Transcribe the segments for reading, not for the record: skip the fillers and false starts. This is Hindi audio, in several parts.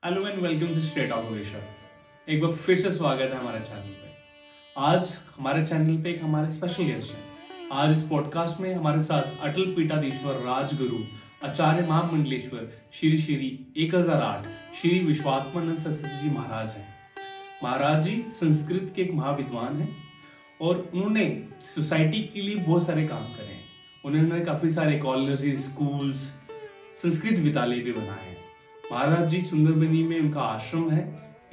Hello and welcome to straight talk with Rishabh. एक बार फिर से स्वागत है हमारे चैनल पे। आज हमारे चैनल पे एक हमारे स्पेशल गेस्ट हैं। आज इस पॉडकास्ट में हमारे साथ अटल पीठाधीश्वर राजगुरु आचार्य महामंडलेश्वर श्री श्री 1008 श्री विश्वात्मानंद सरस्वती जी महाराज हैं। महाराज जी संस्कृत के एक महाविद्वान हैं और उन्होंने सोसाइटी के लिए बहुत सारे काम करे हैं। उन्होंने काफी सारे कॉलेजेस, स्कूल्स, संस्कृत विद्यालय भी बनाए हैं। महाराज जी सुंदरबनी में उनका आश्रम है।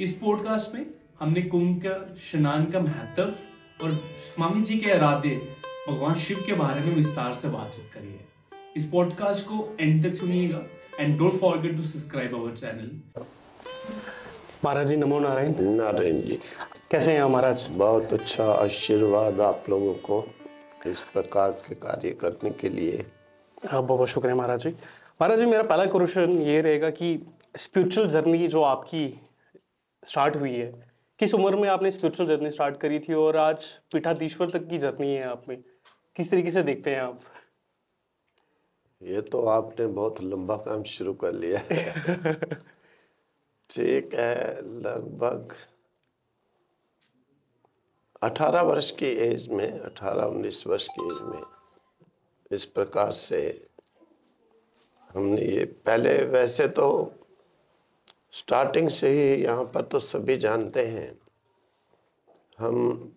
इस पॉडकास्ट में हमने कुंभ का स्नान का महत्व और स्वामी जी के आराध्य भगवान शिव के बारे में विस्तार से बातचीत करी है। इस पॉडकास्ट को एंड तक सुनिएगा and don't forget to subscribe our channel. Maharaj ji नमो नारायण। नारायण जी, कैसे हैं महाराज? बहुत अच्छा आशीर्वाद आप लोगों को इस प्रकार के कार्य करने के लिए। हाँ, बहुत बहुत शुक्रिया महाराज जी। महाराज जी, मेरा पहला क्वेश्चन ये रहेगा कि स्पिरिचुअल जर्नी जो आपकी स्टार्ट हुई है, किस उम्र में आपने स्पिरिचुअल जर्नी स्टार्ट करी थी और आज पीठाधीश्वर तक की जर्नी है आप में, किस तरीके से देखते हैं आप? ये तो आपने बहुत लंबा काम शुरू कर लिया है। ठीक है, लगभग 18 वर्ष की एज में, 18-19 वर्ष की एज में इस प्रकार से हमने ये पहले, वैसे तो स्टार्टिंग से ही यहाँ पर तो सभी जानते हैं, हम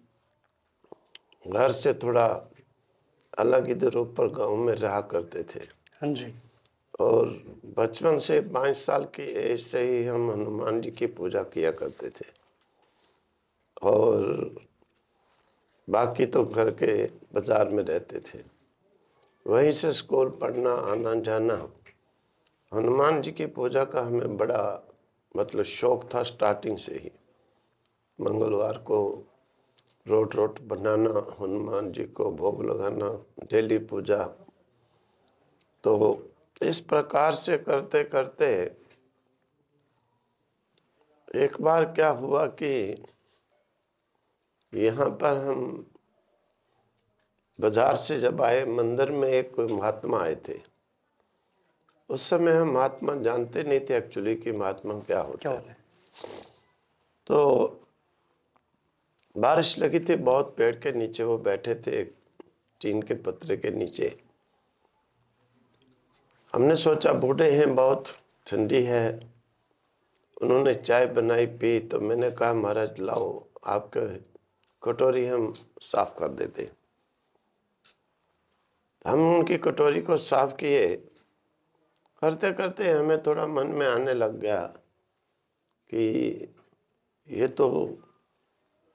घर से थोड़ा अलग इधर ऊपर गांव में रहा करते थे। हाँ जी। और बचपन से 5 साल की एज से ही हम हनुमान जी की पूजा किया करते थे और बाकी तो घर के बाजार में रहते थे। वहीं से स्कूल पढ़ना, आना जाना। हनुमान जी की पूजा का हमें बड़ा मतलब शौक था स्टार्टिंग से ही। मंगलवार को रोट बनाना, हनुमान जी को भोग लगाना, डेली पूजा। तो इस प्रकार से करते करते एक बार क्या हुआ कि यहाँ पर हम बाजार से जब आए, मंदिर में एक कोई महात्मा आए थे। उस समय हम महात्मा जानते नहीं थे एक्चुअली कि महात्मा क्या होता है। तो बारिश लगी थी बहुत, पेड़ के नीचे वो बैठे थे, टीन के पत्रे के नीचे। हमने सोचा बूढ़े हैं, बहुत ठंडी है। उन्होंने चाय बनाई, पी। तो मैंने कहा महाराज लाओ आपके कटोरी हम साफ कर देते। हम उनकी कटोरी को साफ किए। करते करते हमें थोड़ा मन में आने लग गया कि ये तो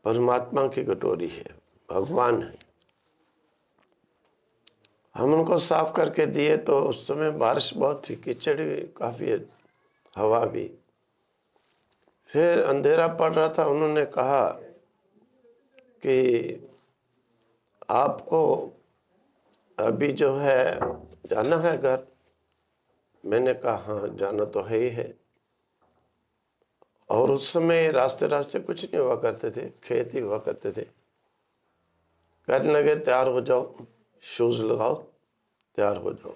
परमात्मा की कटोरी है, भगवान है। हम उनको साफ करके दिए तो उस समय बारिश बहुत थी, कीचड़ भी काफ़ी, हवा भी। फिर अंधेरा पड़ रहा था। उन्होंने कहा कि आपको अभी जो है जाना है घर। मैंने कहा हाँ जाना तो है ही है। और उस समय रास्ते रास्ते कुछ नहीं हुआ करते थे, खेत ही हुआ करते थे। कहने लगे तैयार हो जाओ, शूज़ लगाओ, तैयार हो जाओ।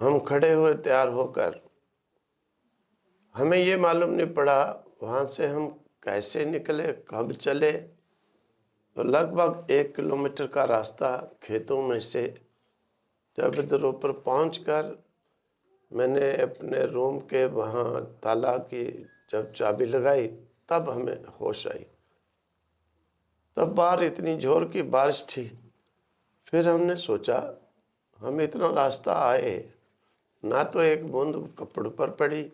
हम खड़े हुए तैयार होकर। हमें ये मालूम नहीं पड़ा वहाँ से हम कैसे निकले, कब चले। तो लगभग 1 किलोमीटर का रास्ता खेतों में से। जब इधर ऊपर पहुँचकर मैंने अपने रूम के वहाँ ताला की जब चाबी लगाई, तब हमें होश आई। तब बाहर इतनी जोर की बारिश थी। फिर हमने सोचा हम इतना रास्ता आए, ना तो एक बूंद कपड़ों पर पड़ी,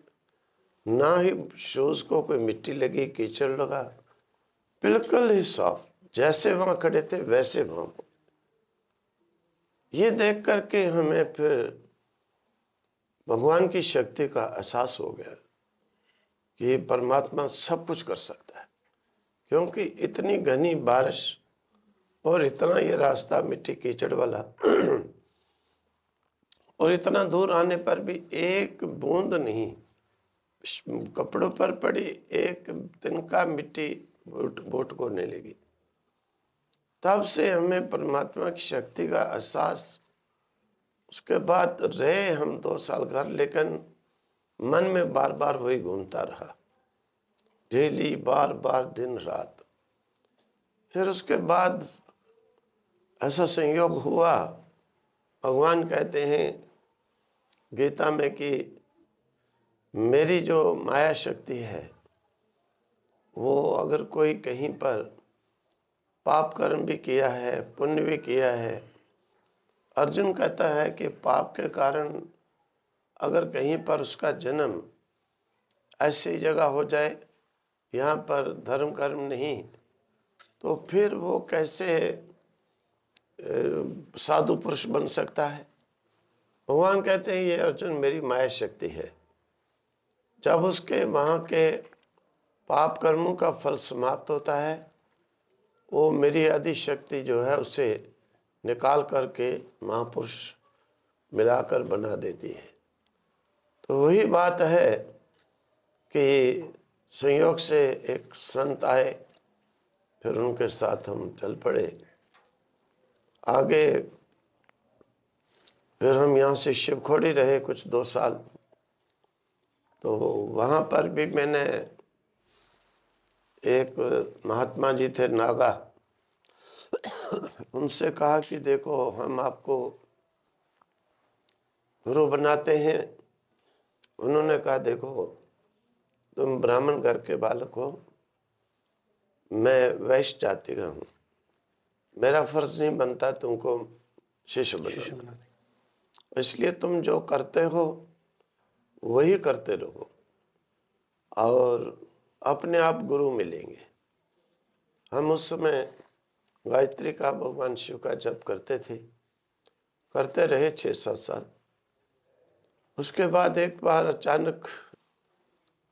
ना ही शूज़ को कोई मिट्टी लगी, कीचड़ लगा, बिल्कुल ही साफ। जैसे वहाँ खड़े थे वैसे वहाँ। ये देख करके हमें फिर भगवान की शक्ति का एहसास हो गया कि परमात्मा सब कुछ कर सकता है। क्योंकि इतनी घनी बारिश और इतना ये रास्ता मिट्टी कीचड़ वाला और इतना दूर आने पर भी एक बूंद नहीं कपड़ों पर पड़ी, एक तिनका मिट्टी बूट को नहीं लगी। तब से हमें परमात्मा की शक्ति का एहसास। उसके बाद रहे हम 2 साल घर, लेकिन मन में बार बार वही घूमता रहा, डेली, बार बार, दिन रात। फिर उसके बाद ऐसा संयोग हुआ, भगवान कहते हैं गीता में कि मेरी जो माया शक्ति है वो अगर कोई कहीं पर पाप कर्म भी किया है, पुण्य भी किया है, अर्जुन कहता है कि पाप के कारण अगर कहीं पर उसका जन्म ऐसी जगह हो जाए यहाँ पर धर्म कर्म नहीं, तो फिर वो कैसे साधु पुरुष बन सकता है। भगवान कहते हैं ये अर्जुन मेरी माया शक्ति है। जब उसके वहाँ के पाप कर्मों का फल समाप्त होता है, वो मेरी आदि शक्ति जो है उसे निकाल करके महापुरुष मिलाकर बना देती है। तो वही बात है कि संयोग से एक संत आए, फिर उनके साथ हम चल पड़े आगे। फिर हम यहाँ से शिवखोड़ी रहे कुछ 2 साल। तो वहाँ पर भी मैंने एक महात्मा जी थे नागा, उनसे कहा कि देखो हम आपको गुरु बनाते हैं। उन्होंने कहा देखो तुम ब्राह्मण घर के बालक हो, मैं वैश्य जाति का हूँ, मेरा फर्ज नहीं बनता तुमको शिष्य बनाना, इसलिए तुम जो करते हो वही करते रहो और अपने आप गुरु मिलेंगे। हम उस समय गायत्री का, भगवान शिव का जप करते थे, करते रहे 6-7 साल। उसके बाद एक बार अचानक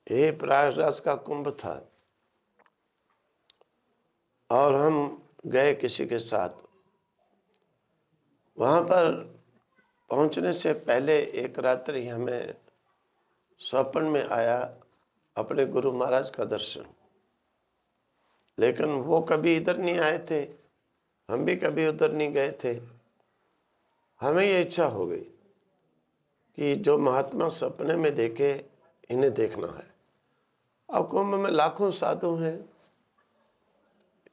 ये प्रयागराज का कुंभ था और हम गए किसी के साथ। वहाँ पर पहुँचने से पहले एक रात्रि हमें स्वप्न में आया अपने गुरु महाराज का दर्शन, लेकिन वो कभी इधर नहीं आए थे, हम भी कभी उधर नहीं गए थे। हमें ये इच्छा हो गई कि जो महात्मा सपने में देखे इन्हें देखना है। अब कुंभ में लाखों साधु हैं।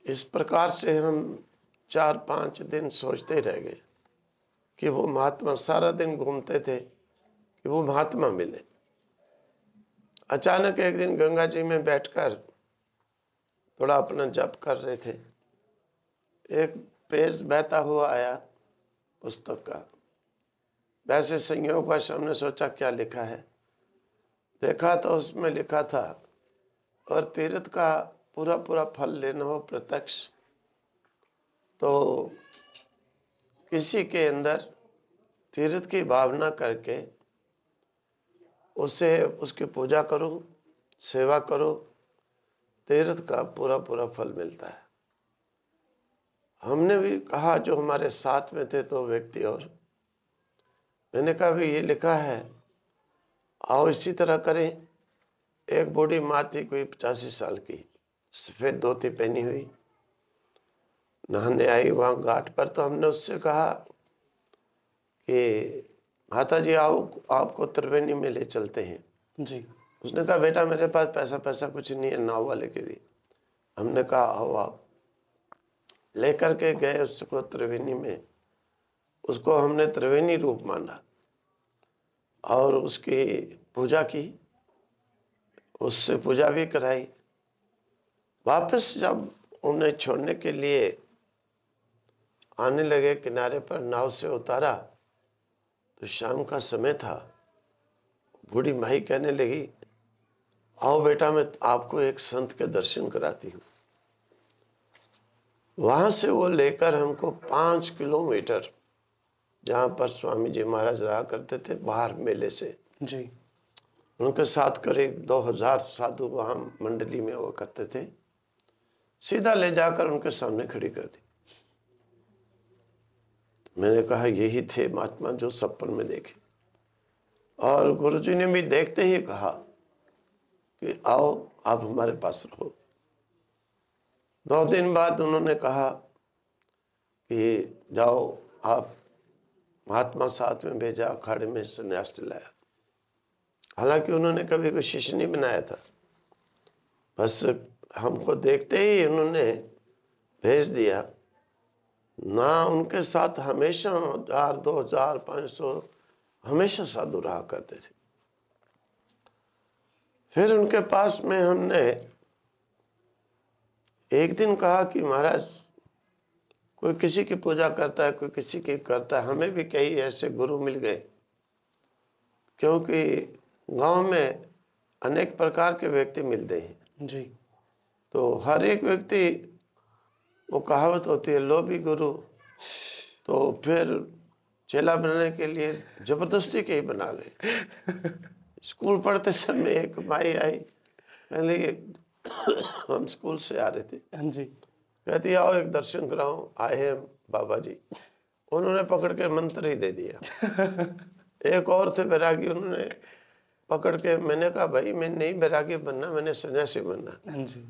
इस प्रकार से हम 4-5 दिन सोचते रह गए कि वो महात्मा, सारा दिन घूमते थे कि वो महात्मा मिले। अचानक एक दिन गंगा जी में बैठकर थोड़ा अपना जप कर रहे थे, एक पेज बहता हुआ आया पुस्तक का। वैसे संयोगवश हमने सोचा क्या लिखा है, देखा तो उसमें लिखा था और तीर्थ का पूरा पूरा फल लेना हो प्रत्यक्ष तो किसी के अंदर तीर्थ की भावना करके उसे, उसकी पूजा करो, सेवा करो, तीर्थ का पूरा पूरा फल मिलता है। हमने भी कहा, जो हमारे साथ में थे तो व्यक्ति, और मैंने कहा भी ये लिखा है, आओ इसी तरह करें। एक बूढ़ी माँ थी कोई 85 साल की, सफ़ेद धोती पहनी हुई, नहाने आई वहाँ घाट पर। तो हमने उससे कहा कि माता जी आओ, आपको त्रिवेणी में ले चलते हैं जी। उसने कहा बेटा मेरे पास पैसा कुछ नहीं है नाव वाले के लिए। हमने कहा आओ आप। लेकर के गए उसको त्रिवेणी में। उसको हमने त्रिवेणी रूप माना और उसकी पूजा की, उससे पूजा भी कराई। वापस जब उन्हें छोड़ने के लिए आने लगे किनारे पर, नाव से उतारा तो शाम का समय था। बूढ़ी माई कहने लगी आओ बेटा मैं आपको एक संत के दर्शन कराती हूँ। वहाँ से वो लेकर हमको 5 किलोमीटर, जहाँ पर स्वामी जी महाराज रहा करते थे बाहर मेले से, जी। उनके साथ करीब 2000 साधु वहाँ मंडली में हुआ करते थे, सीधा ले जाकर उनके सामने खड़ी कर दी। तो मैंने कहा यही थे महात्मा जो सपन में देखे। और गुरुजी ने भी देखते ही कहा कि आओ आप हमारे पास रहो। 2 दिन बाद उन्होंने कहा कि जाओ आप। महात्मा साथ में भेजा, अखाड़े में संन्यास दिलाया। हालांकि उन्होंने कभी कोई शिष्य नहीं बनाया था, बस हमको देखते ही उन्होंने भेज दिया ना। उनके साथ हमेशा 1000, 2000, 500 हमेशा साधु रहा करते थे। फिर उनके पास में हमने एक दिन कहा कि महाराज, कोई किसी की पूजा करता है, कोई किसी की करता है, हमें भी कई ऐसे गुरु मिल गए, क्योंकि गांव में अनेक प्रकार के व्यक्ति मिलते हैं जी। तो हर एक व्यक्ति, वो कहावत होती है लोभी गुरु, तो फिर चेला बनने के लिए जबरदस्ती के ही बना गए। स्कूल पढ़ते समय एक माई आई, पहले हम स्कूल से आ रहे थे, हाँ जी। कहती आओ एक दर्शन कराओ, आए हैं बाबा जी। उन्होंने पकड़ के मंत्र ही दे दिया। एक और थे बैरागी, उन्होंने पकड़ के, मैंने कहा भाई मैं नहीं बैरागी बनना, मैंने सन्यासी बनना। हाँ जी।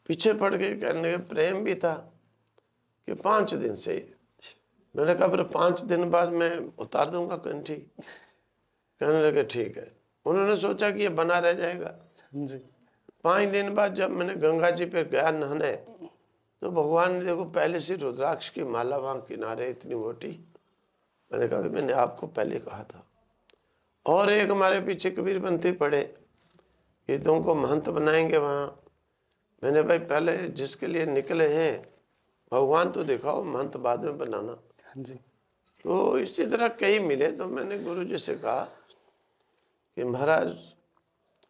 पीछे पड़ के कहने के प्रेम भी था कि 5 दिन से ही। मैंने कहा फिर 5 दिन बाद मैं उतार दूंगा कंठी। कहने लगे ठीक है। उन्होंने सोचा कि ये बना रह जाएगा। हाँ जी। 5 दिन बाद जब मैंने गंगा जी पे गया नहाने, तो भगवान ने देखो पहले से रुद्राक्ष की माला वहाँ किनारे इतनी मोटी। मैंने कहा मैंने आपको पहले कहा था। और एक हमारे पीछे कबीरपंथी पड़े कि तुमको महंत बनाएंगे वहाँ। मैंने भाई पहले जिसके लिए निकले हैं भगवान तो दिखाओ, महंत बाद में बनाना। हाँ जी। तो इसी तरह कई मिले। तो मैंने गुरु जी से कहा कि महाराज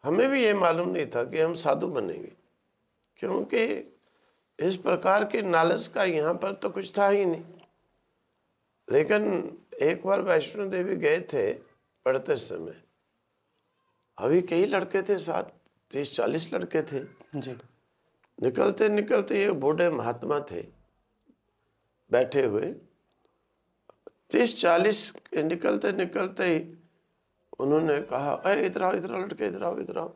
हमें भी ये मालूम नहीं था कि हम साधु बनेंगे, क्योंकि इस प्रकार की नॉलेज का यहाँ पर तो कुछ था ही नहीं। लेकिन एक बार वैष्णो देवी गए थे पढ़ते समय, अभी कई लड़के थे साथ, 30-40 लड़के थे। जी। निकलते निकलते एक बूढ़े महात्मा थे बैठे हुए, 30-40 निकलते निकलते ही उन्होंने कहा अरे इधर आओ, इधर आओ लड़के, इधर आओ, इधर आओ।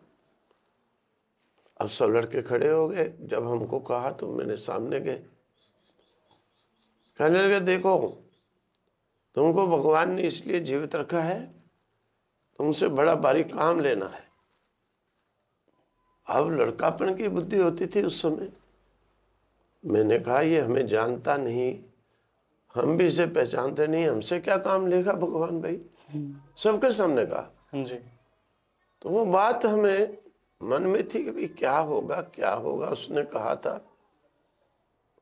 अब सब लड़के खड़े हो गए। जब हमको कहा तो मैंने सामने गए। कहने लगे देखो तुमको भगवान ने इसलिए जीवित रखा है, तुमसे बड़ा भारी काम लेना है। अब लड़कापन की बुद्धि होती थी उस समय। मैंने कहा ये हमें जानता नहीं, हम भी इसे पहचानते नहीं, हमसे क्या काम लेगा भगवान भाई। सबके सामने कहा। हाँ जी। तो वो बात हमें मन में थी कि भाई क्या होगा क्या होगा। उसने कहा था,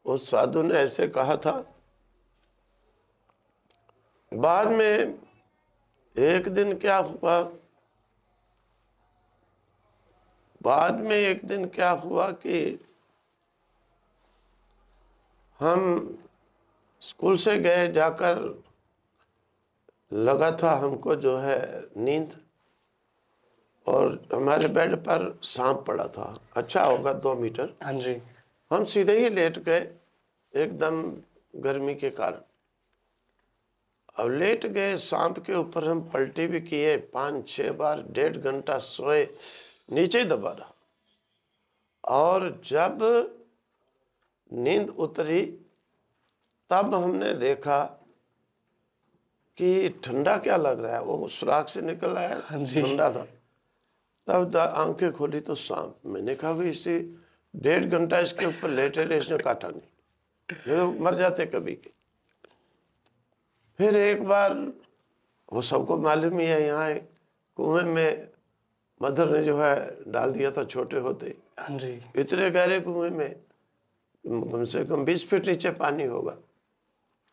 उस साधु ने ऐसे कहा था। बाद में एक दिन क्या हुआ कि हम स्कूल से गए, जाकर लगा था हमको जो है नींद, और हमारे बेड पर सांप पड़ा था, अच्छा होगा 2 मीटर। हाँ जी। हम सीधे ही लेट गए एकदम गर्मी के कारण। अब लेट गए, सांप के ऊपर हम पलटी भी किए 5-6 बार, 1.5 घंटा सोए, नीचे ही दबा रहा। और जब नींद उतरी तब हमने देखा कि ठंडा क्या लग रहा है, वो सुराख से निकल आया, ठंडा था। तब आंखें खोली तो सांप। मैंने कहा भाई इसे 1.5 घंटा इसके ऊपर लेटे रहे, इसने काटा नहीं, ये तो मर जाते कभी के। फिर एक बार वो सबको मालूम ही है, यहाँ कुएं में मदर ने जो है डाल दिया था छोटे होते। हाँ जी। इतने गहरे कुएं में कम से कम 20 फीट नीचे पानी होगा,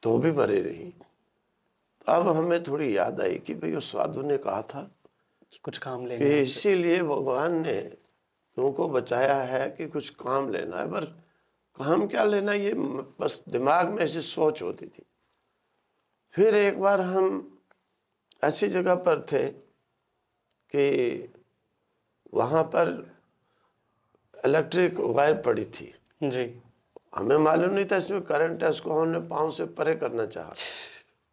तो भी मरे नहीं। तब हमें थोड़ी याद आई कि भाई उस साधु ने कहा था कि कुछ काम लेना कि है। इसीलिए भगवान ने तुमको बचाया है कि कुछ काम लेना है। पर काम क्या लेना, ये बस दिमाग में ऐसी सोच होती थी। फिर एक बार हम ऐसी जगह पर थे कि वहाँ पर इलेक्ट्रिक वायर पड़ी थी। जी। हमें मालूम नहीं था इसमें करंट है। उसको हमने पाँव से परे करना चाहा,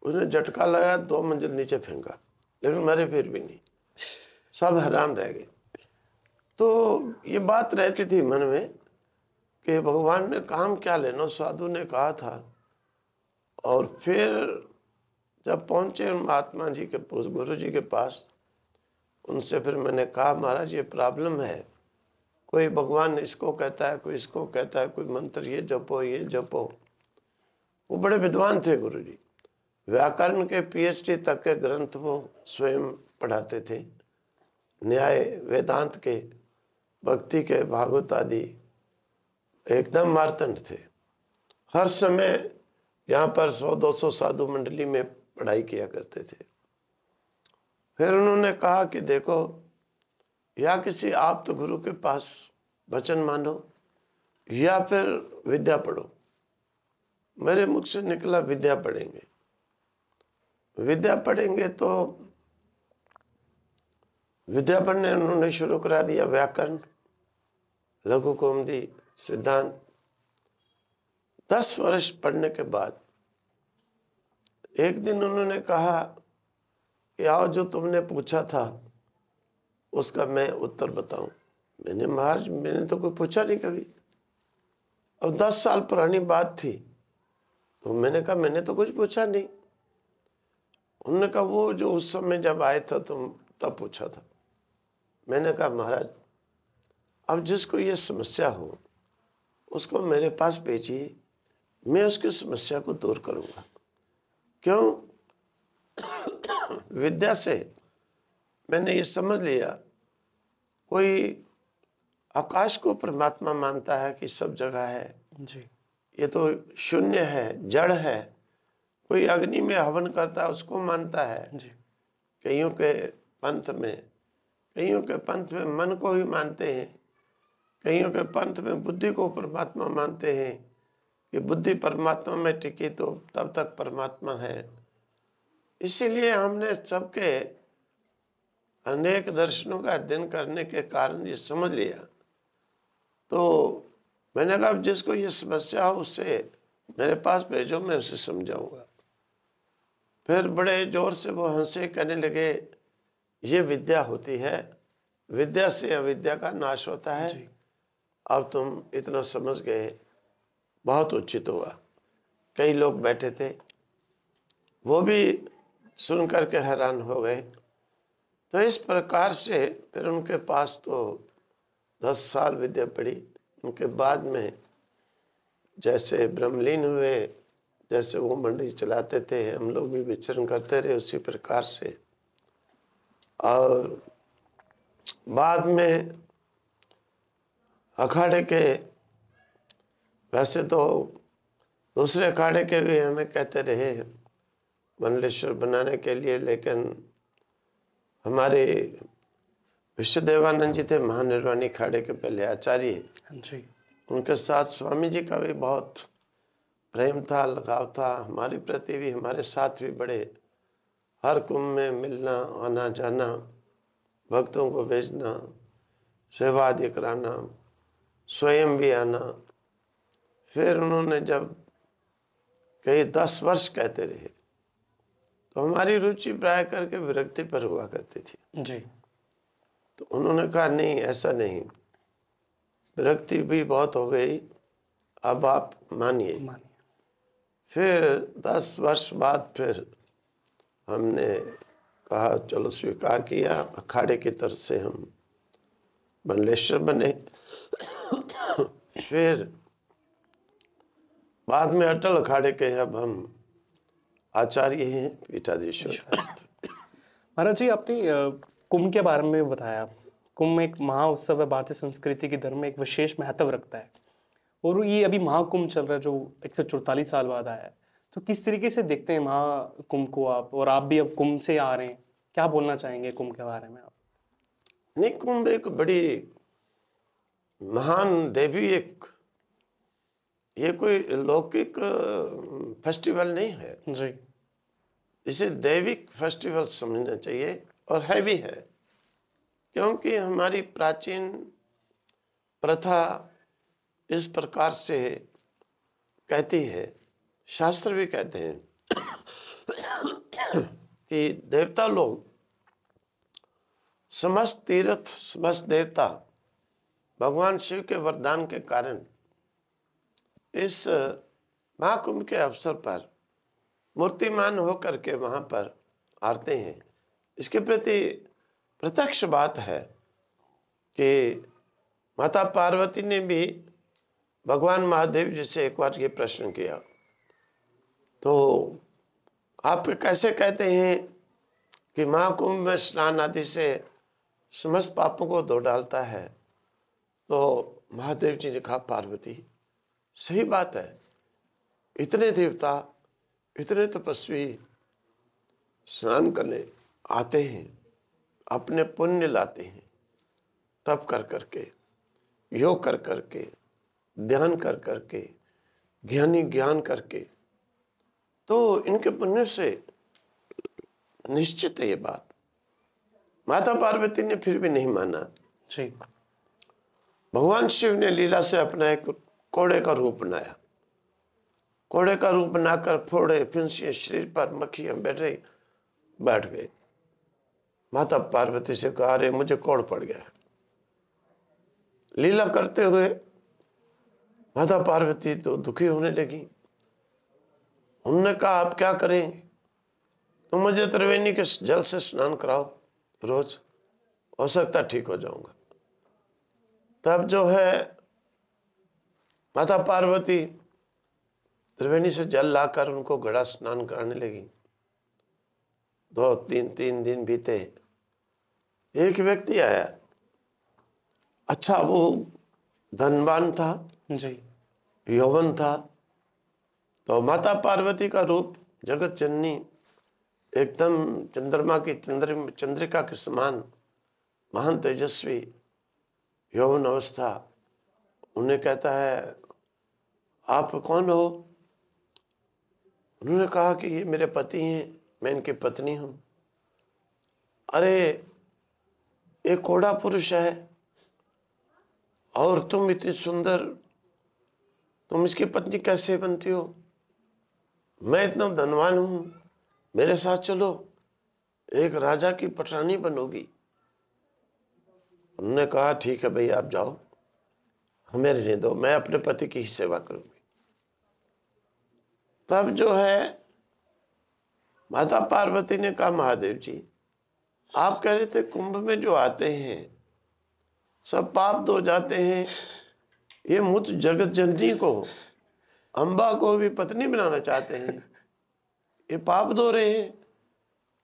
उसने झटका लगाया, 2 मंजिल नीचे फेंका, लेकिन मरे फिर भी नहीं। सब हैरान रह गए। तो ये बात रहती थी मन में कि भगवान ने काम क्या लेना, साधु ने कहा था। और फिर जब पहुँचे महात्मा जी के गुरु जी के पास, उनसे फिर मैंने कहा महाराज ये प्रॉब्लम है, कोई भगवान इसको कहता है, कोई इसको कहता है, कोई मंत्र ये जपो ये जपो। वो बड़े विद्वान थे गुरु जी, व्याकरण के पीएचडी तक के ग्रंथ वो स्वयं पढ़ाते थे, न्याय वेदांत के, भक्ति के, भागवत आदि एकदम मार्तंड थे। हर समय यहाँ पर 100-200 साधु मंडली में पढ़ाई किया करते थे। फिर उन्होंने कहा कि देखो, या किसी आप्त गुरु के पास वचन मानो या फिर विद्या पढ़ो। मेरे मुख से निकला विद्या पढ़ेंगे। विद्या पढ़ेंगे तो विद्या पढ़ने उन्होंने शुरू करा दिया, व्याकरण, लघु कौमुदी, सिद्धांत। 10 वर्ष पढ़ने के बाद एक दिन उन्होंने कहा कि आओ जो तुमने पूछा था उसका मैं उत्तर बताऊं। मैंने महाराज मैंने तो कोई पूछा नहीं कभी। अब 10 साल पुरानी बात थी तो मैंने कहा मैंने तो कुछ पूछा नहीं। उन्होंने कहा वो जो उस समय जब आए थे तुम तब पूछा था। मैंने कहा महाराज अब जिसको ये समस्या हो उसको मेरे पास भेजिए, मैं उसकी समस्या को दूर करूंगा। क्यों? विद्या से मैंने ये समझ लिया, कोई आकाश को परमात्मा मानता है कि सब जगह है जी। ये तो शून्य है, जड़ है। कोई अग्नि में हवन करता है उसको मानता है जी। कईयों के पंथ में मन को ही मानते हैं, कईयों के पंथ में बुद्धि को परमात्मा मानते हैं कि बुद्धि परमात्मा में टिकी तो तब तक परमात्मा है। इसीलिए हमने सबके अनेक दर्शनों का अध्ययन करने के कारण ये समझ लिया। तो मैंने कहा जिसको ये समस्या हो उससे मेरे पास भेजो, मैं उसे समझाऊंगा। फिर बड़े जोर से वो हंसे, कहने लगे ये विद्या होती है, विद्या से अविद्या का नाश होता है। अब तुम इतना समझ गए, बहुत उचित हुआ। कई लोग बैठे थे, वो भी सुन करके हैरान हो गए। तो इस प्रकार से फिर उनके पास तो 10 साल विद्या पढ़ी। उनके बाद में जैसे ब्रह्मलीन हुए, जैसे वो मंडली चलाते थे, हम लोग भी विचरण करते रहे उसी प्रकार से। और बाद में अखाड़े के, वैसे तो दूसरे अखाड़े के भी हमें कहते रहे मंडलेश्वर बनाने के लिए, लेकिन हमारे विश्वदेवानंद जी थे महानिर्वाणी अखाड़े के पहले आचार्य जी। उनके साथ स्वामी जी का भी बहुत प्रेम था, लगाव था हमारे प्रति भी, हमारे साथ भी बड़े हर कुंभ में मिलना, आना जाना, भक्तों को भेजना, सेवा आदि कराना, स्वयं भी आना। फिर उन्होंने जब कई 10 वर्ष कहते रहे तो हमारी रुचि प्राय करके विरक्ति पर हुआ करती थी। जी। तो उन्होंने कहा नहीं, ऐसा नहीं, विरक्ति भी बहुत हो गई, अब आप मानिए। फिर 10 वर्ष बाद फिर हमने कहा चलो स्वीकार किया, अखाड़े की तरफ से हम मंडलेश्वर बने। फिर बाद में अटल अखाड़े के अब हम आचार्य हैं पीठाधीश्वर। महाराज जी, आपने कुंभ के बारे में बताया। कुंभ एक महा उत्सव है, भारतीय संस्कृति के धर्म में एक विशेष महत्व रखता है, और ये अभी महाकुंभ चल रहा है जो 144 साल बाद आया है। तो किस तरीके से देखते हैं महाकुंभ को आप, और आप भी अब कुंभ से आ रहे हैं, क्या बोलना चाहेंगे कुंभ के बारे में आप? नहीं, कुंभ एक बड़ी महान देवी, एक ये कोई लौकिक फेस्टिवल नहीं है जी। इसे दैविक फेस्टिवल समझना चाहिए, और है भी है, क्योंकि हमारी प्राचीन प्रथा इस प्रकार से कहती है, शास्त्र भी कहते हैं कि देवता लोग, समस्त तीर्थ, समस्त देवता भगवान शिव के वरदान के कारण इस महाकुंभ के अवसर पर मूर्तिमान होकर के वहाँ पर आते हैं। इसके प्रति प्रत्यक्ष बात है कि माता पार्वती ने भी भगवान महादेव जी से एक बार ये प्रश्न किया, तो आप कैसे कहते हैं कि महाकुंभ में स्नान आदि से समस्त पापों को धो डालता है? तो महादेव जी ने कहा, पार्वती सही बात है, इतने देवता इतने तपस्वी स्नान करने आते हैं, अपने पुण्य लाते हैं, तप कर करके, योग कर करके, ध्यान कर करके, ज्ञानी ज्ञान करके, तो इनके पुण्य से निश्चित है ये बात। माता पार्वती ने फिर भी नहीं माना। जी। भगवान शिव ने लीला से अपना एक कोड़े का रूप बनाया। कोड़े का रूप बनाकर फोड़े फिंसियां शरीर पर मक्खियां बैठ गए। माता पार्वती से कहा, अरे मुझे कोड़ पड़ गया है। लीला करते हुए माता पार्वती तो दुखी होने लगी। उन्होंने कहा, आप क्या करें, तो मुझे त्रिवेणी के जल से स्नान कराओ रोज, हो सकता ठीक हो जाऊंगा। तब जो है माता पार्वती त्रिवेणी से जल लाकर उनको घड़ा स्नान कराने लगी। 2-3 दिन बीते। एक व्यक्ति आया, अच्छा वो धनवान था, जी। यौवन था। तो माता पार्वती का रूप जगत जननी एकदम चंद्रमा की चंद्रिका के समान महान तेजस्वी यौवन अवस्था। उन्हें कहता है, आप कौन हो? उन्होंने कहा कि ये मेरे पति हैं, मैं इनकी पत्नी हूं। अरे एक कोड़ा पुरुष है और तुम इतनी सुंदर, तुम इसकी पत्नी कैसे बनती हो? मैं इतना धनवान हूं, मेरे साथ चलो, एक राजा की पटरानी बनोगी। उन्होंने कहा, ठीक है भाई, आप जाओ, हमें रहने दो, मैं अपने पति की ही सेवा करूंगी। तब जो है माता पार्वती ने कहा, महादेव जी आप कह रहे थे कुंभ में जो आते हैं सब पाप धो जाते हैं, ये मुझ जगत जननी को, अम्बा को भी पत्नी बनाना चाहते हैं, ये पाप धो रहे हैं।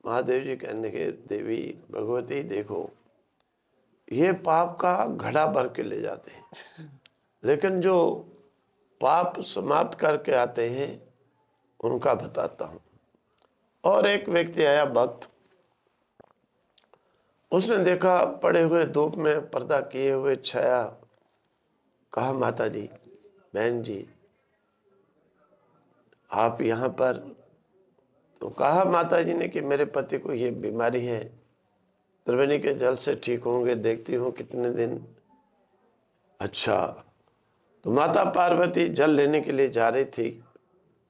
महादेव जी कहने के, देवी भगवती देखो, ये पाप का घड़ा भर के ले जाते हैं, लेकिन जो पाप समाप्त करके आते हैं उनका बताता हूं। और एक व्यक्ति आया, भक्त, उसने देखा पड़े हुए धूप में पर्दा किए हुए छाया। कहा, माता जी, बहन जी आप यहाँ पर? तो कहा माता जी ने कि मेरे पति को ये बीमारी है, त्रिवेणी के जल से ठीक होंगे, देखती हूँ कितने दिन। अच्छा, तो माता पार्वती जल लेने के लिए जा रही थी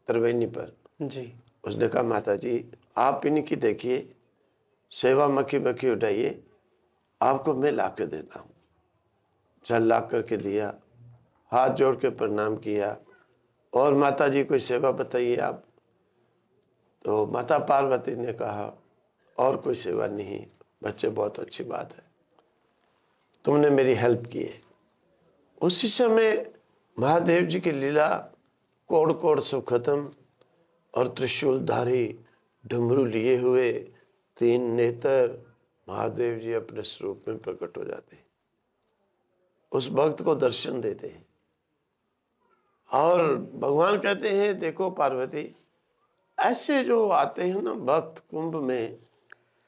त्रिवेणी पर। जी। उसने कहा, माता जी आप इनकी देखिए सेवा, मक्खी उठाइए, आपको मैं ला के देता हूँ। जल ला करके दिया, हाथ जोड़ के प्रणाम किया, और माता जी कोई सेवा बताइए आप। तो माता पार्वती ने कहा, और कोई सेवा नहीं बच्चे, बहुत अच्छी बात है, तुमने मेरी हेल्प की है। उसी समय महादेव जी की लीला कोड़ कोड़ सब खत्म, और त्रिशूलधारी डमरू लिए हुए 3 नेत्र महादेव जी अपने स्वरूप में प्रकट हो जाते हैं, उस भक्त को दर्शन देते हैं। और भगवान कहते हैं, देखो पार्वती, ऐसे जो आते हैं ना भक्त कुंभ में,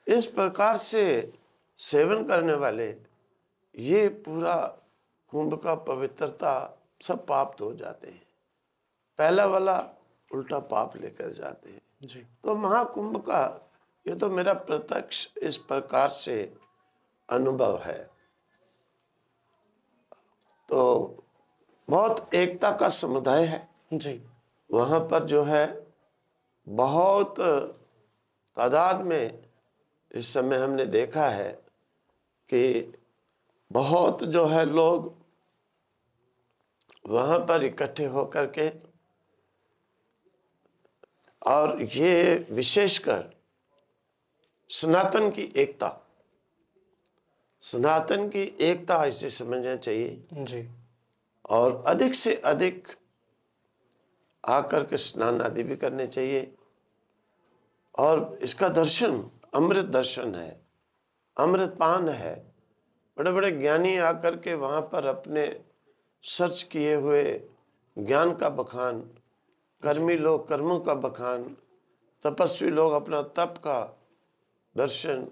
इस प्रकार से सेवन करने वाले, ये पूरा कुंभ का पवित्रता सब पाप धो जाते हैं। पहला वाला उल्टा पाप लेकर जाते हैं। जी। तो महाकुंभ का ये तो मेरा प्रत्यक्ष इस प्रकार से अनुभव है। तो बहुत एकता का समुदाय है जी। वहाँ पर, जो है बहुत तादाद में इस समय हमने देखा है कि बहुत जो है लोग वहाँ पर इकट्ठे होकर के, और ये विशेषकर सनातन की एकता सनातन की एकता इसे समझना चाहिए जी और अधिक से अधिक आकर के स्नान आदि भी करने चाहिए। और इसका दर्शन अमृत दर्शन है, अमृत पान है। बड़े बड़े ज्ञानी आकर के वहाँ पर अपने सर्च किए हुए ज्ञान का बखान, कर्मी लोग कर्मों का बखान, तपस्वी लोग अपना तप का दर्शन,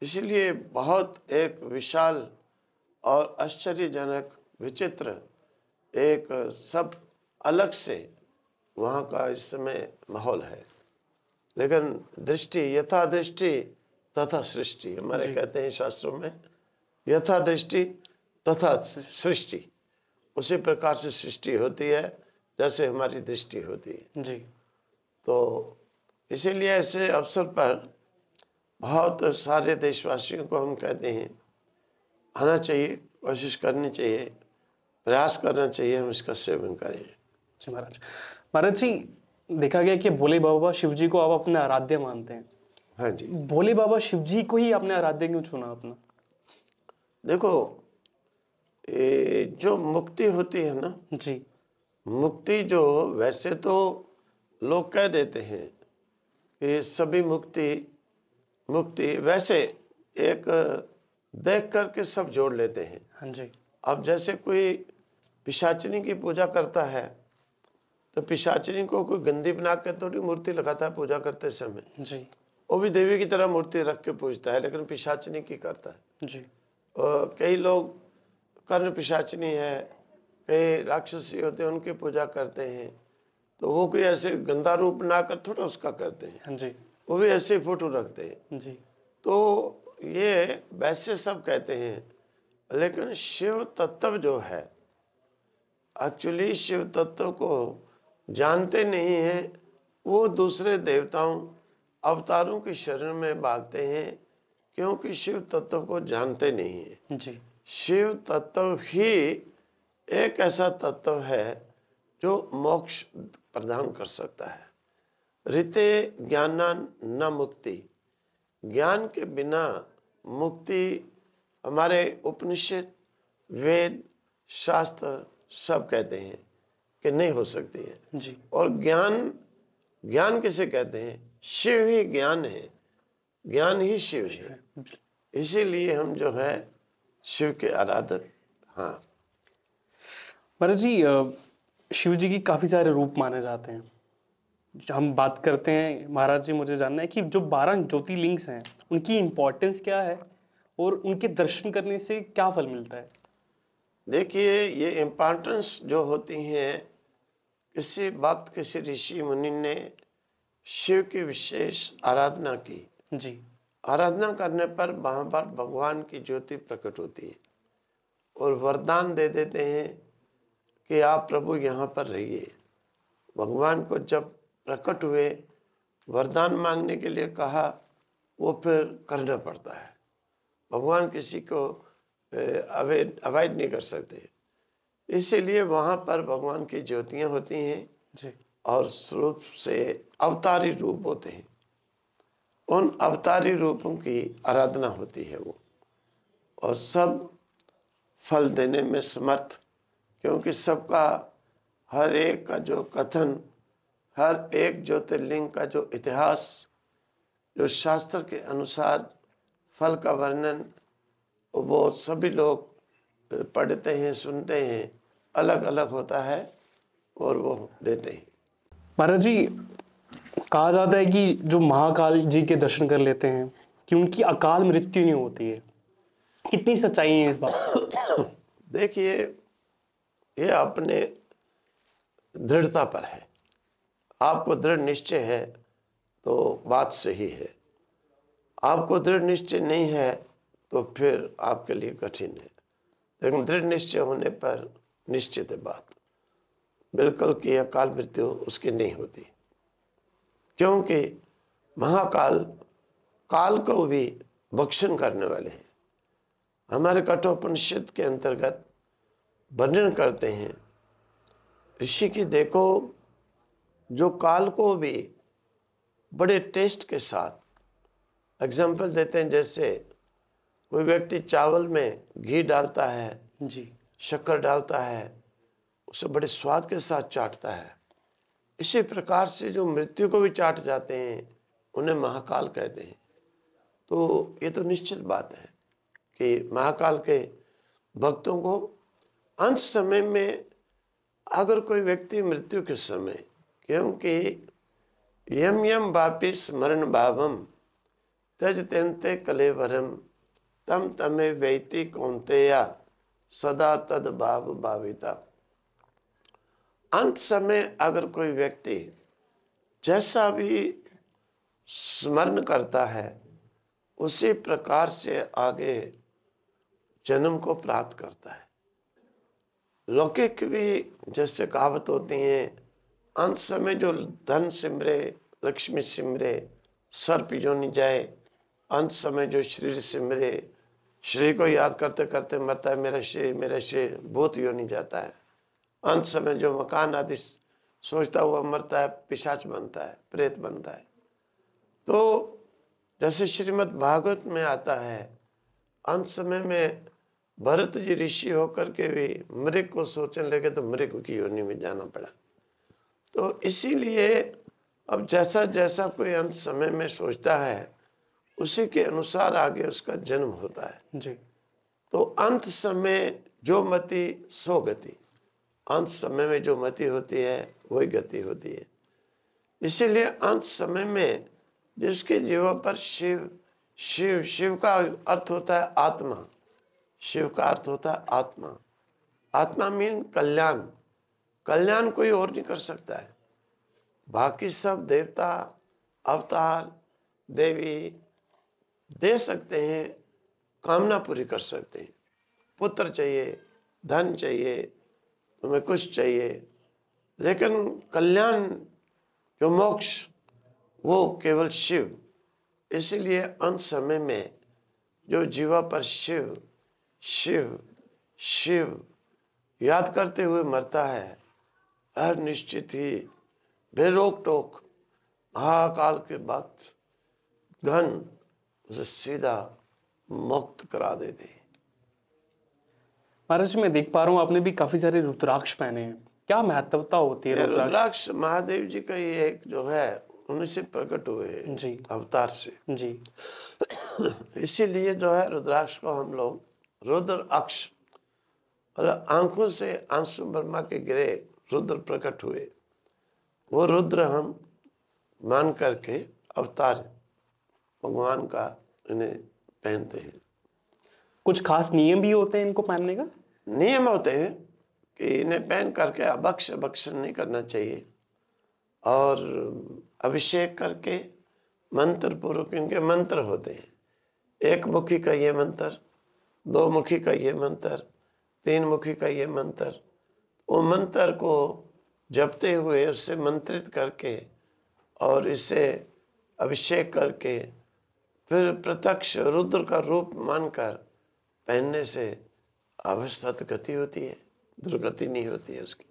इसलिए बहुत एक विशाल और आश्चर्यजनक विचित्र एक सब अलग से वहाँ का इस समय माहौल है। लेकिन दृष्टि यथा दृष्टि तथा सृष्टि, हमारे कहते हैं शास्त्रों में, यथा दृष्टि तथा सृष्टि, उसी प्रकार से सृष्टि होती है जैसे हमारी दृष्टि होती है जी। तो इसीलिए ऐसे अवसर पर बहुत सारे देशवासियों को हम कहते हैं आना चाहिए, कोशिश करनी चाहिए, प्रयास करना चाहिए, हम इसका सेवन करें। जी महाराज। महाराज जी, देखा गया कि भोले बाबा शिव जी को आप अपने आराध्य मानते हैं। हाँ जी। भोले बाबा शिव जी को ही आपने आराध्य क्यों चुना अपना? देखो, ये जो मुक्ति होती है ना, जी मुक्ति जो वैसे तो लोग कह देते हैं कि सभी मुक्ति मुक्ति, वैसे एक देख करके सब जोड़ लेते हैं। हाँ जी। अब जैसे कोई पिशाचिनी की पूजा करता है तो पिशाचिनी को कोई गंदी बना के थोड़ी मूर्ति लगाता है पूजा करते समय, जी वो भी देवी की तरह मूर्ति रख के पूजता है, लेकिन पिशाचिनी की करता है। जी और कई लोग कर्ण पिशाचिनी है, कई राक्षसी होते हैं, उनकी पूजा करते हैं, तो वो कोई ऐसे गंदा रूप बनाकर थोड़ा उसका करते हैं, हाँ जी वो भी ऐसे ही फोटो रखते हैं। जी तो ये वैसे सब कहते हैं, लेकिन शिव तत्व जो है, एक्चुअली शिव तत्व को जानते नहीं हैं, वो दूसरे देवताओं अवतारों की शरण में भागते हैं, क्योंकि शिव तत्व को जानते नहीं हैं। जी शिव तत्व ही एक ऐसा तत्व है जो मोक्ष प्रदान कर सकता है। ऋते ज्ञानान न मुक्ति, ज्ञान के बिना मुक्ति हमारे उपनिषद वेद शास्त्र सब कहते हैं कि नहीं हो सकती है। जी और ज्ञान, ज्ञान किसे कहते हैं? शिव ही ज्ञान है, ज्ञान ही शिव है। इसीलिए हम जो है शिव के आराधक। हाँ महाराज जी, शिव जी की काफ़ी सारे रूप माने जाते हैं। जो हम बात करते हैं महाराज जी, मुझे जानना है कि जो 12 ज्योतिर्लिंग्स हैं उनकी इम्पोर्टेंस क्या है और उनके दर्शन करने से क्या फल मिलता है? देखिए, ये इम्पोर्टेंस जो होती हैं, किसी वक्त किसी ऋषि मुनि ने शिव की विशेष आराधना की, जी आराधना करने पर वहाँ पर भगवान की ज्योति प्रकट होती है और वरदान दे देते हैं कि आप प्रभु यहाँ पर रहिए। भगवान को जब प्रकट हुए, वरदान मांगने के लिए कहा, वो फिर करना पड़ता है। भगवान किसी को अवॉइड नहीं कर सकते, इसीलिए वहाँ पर भगवान की ज्योतियाँ होती हैं जी और स्वरूप से अवतारी रूप होते हैं। उन अवतारी रूपों की आराधना होती है वो, और सब फल देने में समर्थ, क्योंकि सबका हर एक का जो कथन, हर एक ज्योतिर्लिंग का जो इतिहास, जो शास्त्र के अनुसार फल का वर्णन, वो सभी लोग पढ़ते हैं, सुनते हैं, अलग अलग होता है और वो देते हैं। महाराज जी, कहा जाता है कि जो महाकाल जी के दर्शन कर लेते हैं कि उनकी अकाल मृत्यु नहीं होती है। कितनी सच्चाई है इस बात? देखिए, ये अपने दृढ़ता पर है। आपको दृढ़ निश्चय है तो बात सही है, आपको दृढ़ निश्चय नहीं है तो फिर आपके लिए कठिन है। लेकिन दृढ़ निश्चय होने पर निश्चित है बात, बिल्कुल कि अकाल मृत्यु उसकी नहीं होती, क्योंकि महाकाल काल को भी भक्षण करने वाले हैं। हमारे कठोपनिषद के अंतर्गत वर्णन करते हैं ऋषि की, देखो जो काल को भी बड़े टेस्ट के साथ एग्जाम्पल देते हैं। जैसे कोई व्यक्ति चावल में घी डालता है, जी। शक्कर डालता है, उसे बड़े स्वाद के साथ चाटता है। इसी प्रकार से जो मृत्यु को भी चाट जाते हैं उन्हें महाकाल कहते हैं। तो ये तो निश्चित बात है कि महाकाल के भक्तों को अंत समय में अगर कोई व्यक्ति मृत्यु के समय, क्योंकि यम यम वापि स्मरण भावम तज तेंते कलेवरम तम तमे वैति कौंतेया सदा तद भाव भाविता। अंत समय अगर कोई व्यक्ति जैसा भी स्मरण करता है उसी प्रकार से आगे जन्म को प्राप्त करता है। लौकिक भी जैसे कहावत होती है, अंत समय जो धन सिमरे लक्ष्मी सिमरे सर्प योनि जाए, अंत समय जो शरीर सिमरे शरीर को याद करते करते मरता है, मेरा शरीर भूत योनि जाता है। अंत समय जो मकान आदि सोचता हुआ मरता है, पिशाच बनता है, प्रेत बनता है। तो जैसे श्रीमद् भागवत में आता है, अंत समय में भरत जी ऋषि होकर के भी मृग को सोचने लगे तो मृग की योनि में जाना पड़ा। तो इसीलिए अब जैसा जैसा कोई अंत समय में सोचता है उसी के अनुसार आगे उसका जन्म होता है। जी। तो अंत समय जो मति सो गति, अंत समय में जो मति होती है वही गति होती है। इसीलिए अंत समय में जिसके जीवा पर शिव शिव शिव का अर्थ होता है आत्मा, शिव का अर्थ होता है आत्मा। आत्मा मीन कल्याण। कल्याण कोई और नहीं कर सकता है। बाकी सब देवता अवतार देवी दे सकते हैं, कामना पूरी कर सकते हैं। पुत्र चाहिए, धन चाहिए, तुम्हें कुछ चाहिए, लेकिन कल्याण जो मोक्ष वो केवल शिव। इसीलिए अंत समय में जो जीवा पर शिव शिव शिव याद करते हुए मरता है, हर निश्चित ही बेरोक टोक महाकाल के वक्त घन उसे सीधा मुक्त करा देते हैं। महाराज जी, मैं देख पा रहा हूँ आपने भी काफी सारे रुद्राक्ष पहने हैं। क्या महत्वता होती है रुद्राक्ष? रुद्राक्ष महादेव जी का ये एक जो है उन्हीं से प्रकट हुए हैं जी। अवतार से। जी। इसीलिए जो है रुद्राक्ष को हम लोग रुद्राक्ष, मतलब आंखों से आंसू ब्रह्मा के गिरे रुद्र प्रकट हुए, वो रुद्र हम मान करके अवतार भगवान का इन्हें पहनते हैं। कुछ खास नियम भी होते हैं इनको पहनने का? नियम होते हैं कि इन्हें पहन करके अभक्ष भक्षण नहीं करना चाहिए और अभिषेक करके मंत्र पूर्वक इनके मंत्र होते हैं। एक मुखी का ये मंत्र, दो मुखी का ये मंत्र, तीन मुखी का ये मंत्र। वो मंत्र को जपते हुए उससे मंत्रित करके और इसे अभिषेक करके फिर प्रत्यक्ष रुद्र का रूप मानकर पहनने से अवस्था तो गति होती है, दुर्गति नहीं होती है उसकी।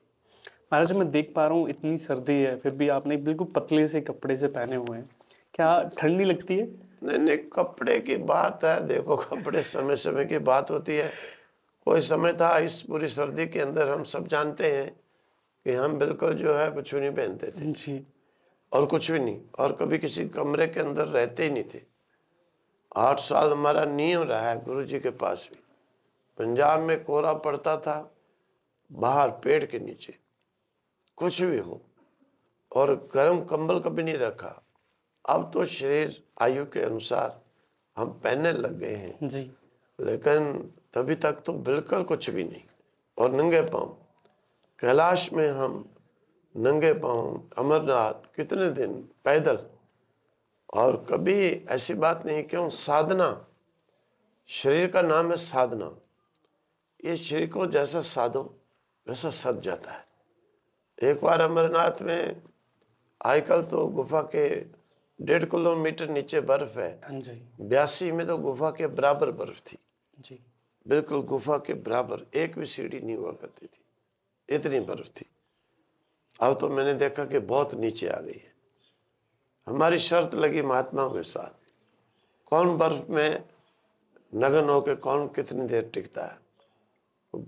महाराज, मैं देख पा रहा हूँ इतनी सर्दी है फिर भी आपने बिल्कुल पतले से कपड़े से पहने हुए हैं, क्या ठंड नहीं लगती है? नहीं, कपड़े की बात है, देखो कपड़े समय समय की बात होती है। कोई समय था इस पूरी सर्दी के अंदर हम सब जानते हैं कि हम बिल्कुल जो है कुछ भी नहीं पहनते थे जी। और कुछ भी नहीं, और कभी किसी कमरे के अंदर रहते ही नहीं थे। 8 साल हमारा नियम रहा है गुरु जी के पास भी। पंजाब में कोहरा पड़ता था, बाहर पेड़ के नीचे कुछ भी हो, और गर्म कंबल कभी नहीं रखा। अब तो शरीर आयु के अनुसार हम पहनने लग गए हैं जी। लेकिन तभी तक तो बिल्कुल कुछ भी नहीं, और नंगे पांव कैलाश में हम नंगे पांव, अमरनाथ कितने दिन पैदल, और कभी ऐसी बात नहीं। क्यों? साधना, शरीर का नाम है साधना। ये शरीर को जैसा साधो वैसा सध जाता है। एक बार अमरनाथ में आजकल तो गुफा के 1.5 किलोमीटर नीचे बर्फ है, 82 में तो गुफा के बराबर बर्फ थी जी। बिल्कुल गुफा के बराबर, एक भी सीढ़ी नहीं हुआ करती थी, इतनी बर्फ थी। अब तो मैंने देखा कि बहुत नीचे आ गई है। हमारी शर्त लगी महात्माओं के साथ, कौन बर्फ में नगन होके कौन कितनी देर टिकता है।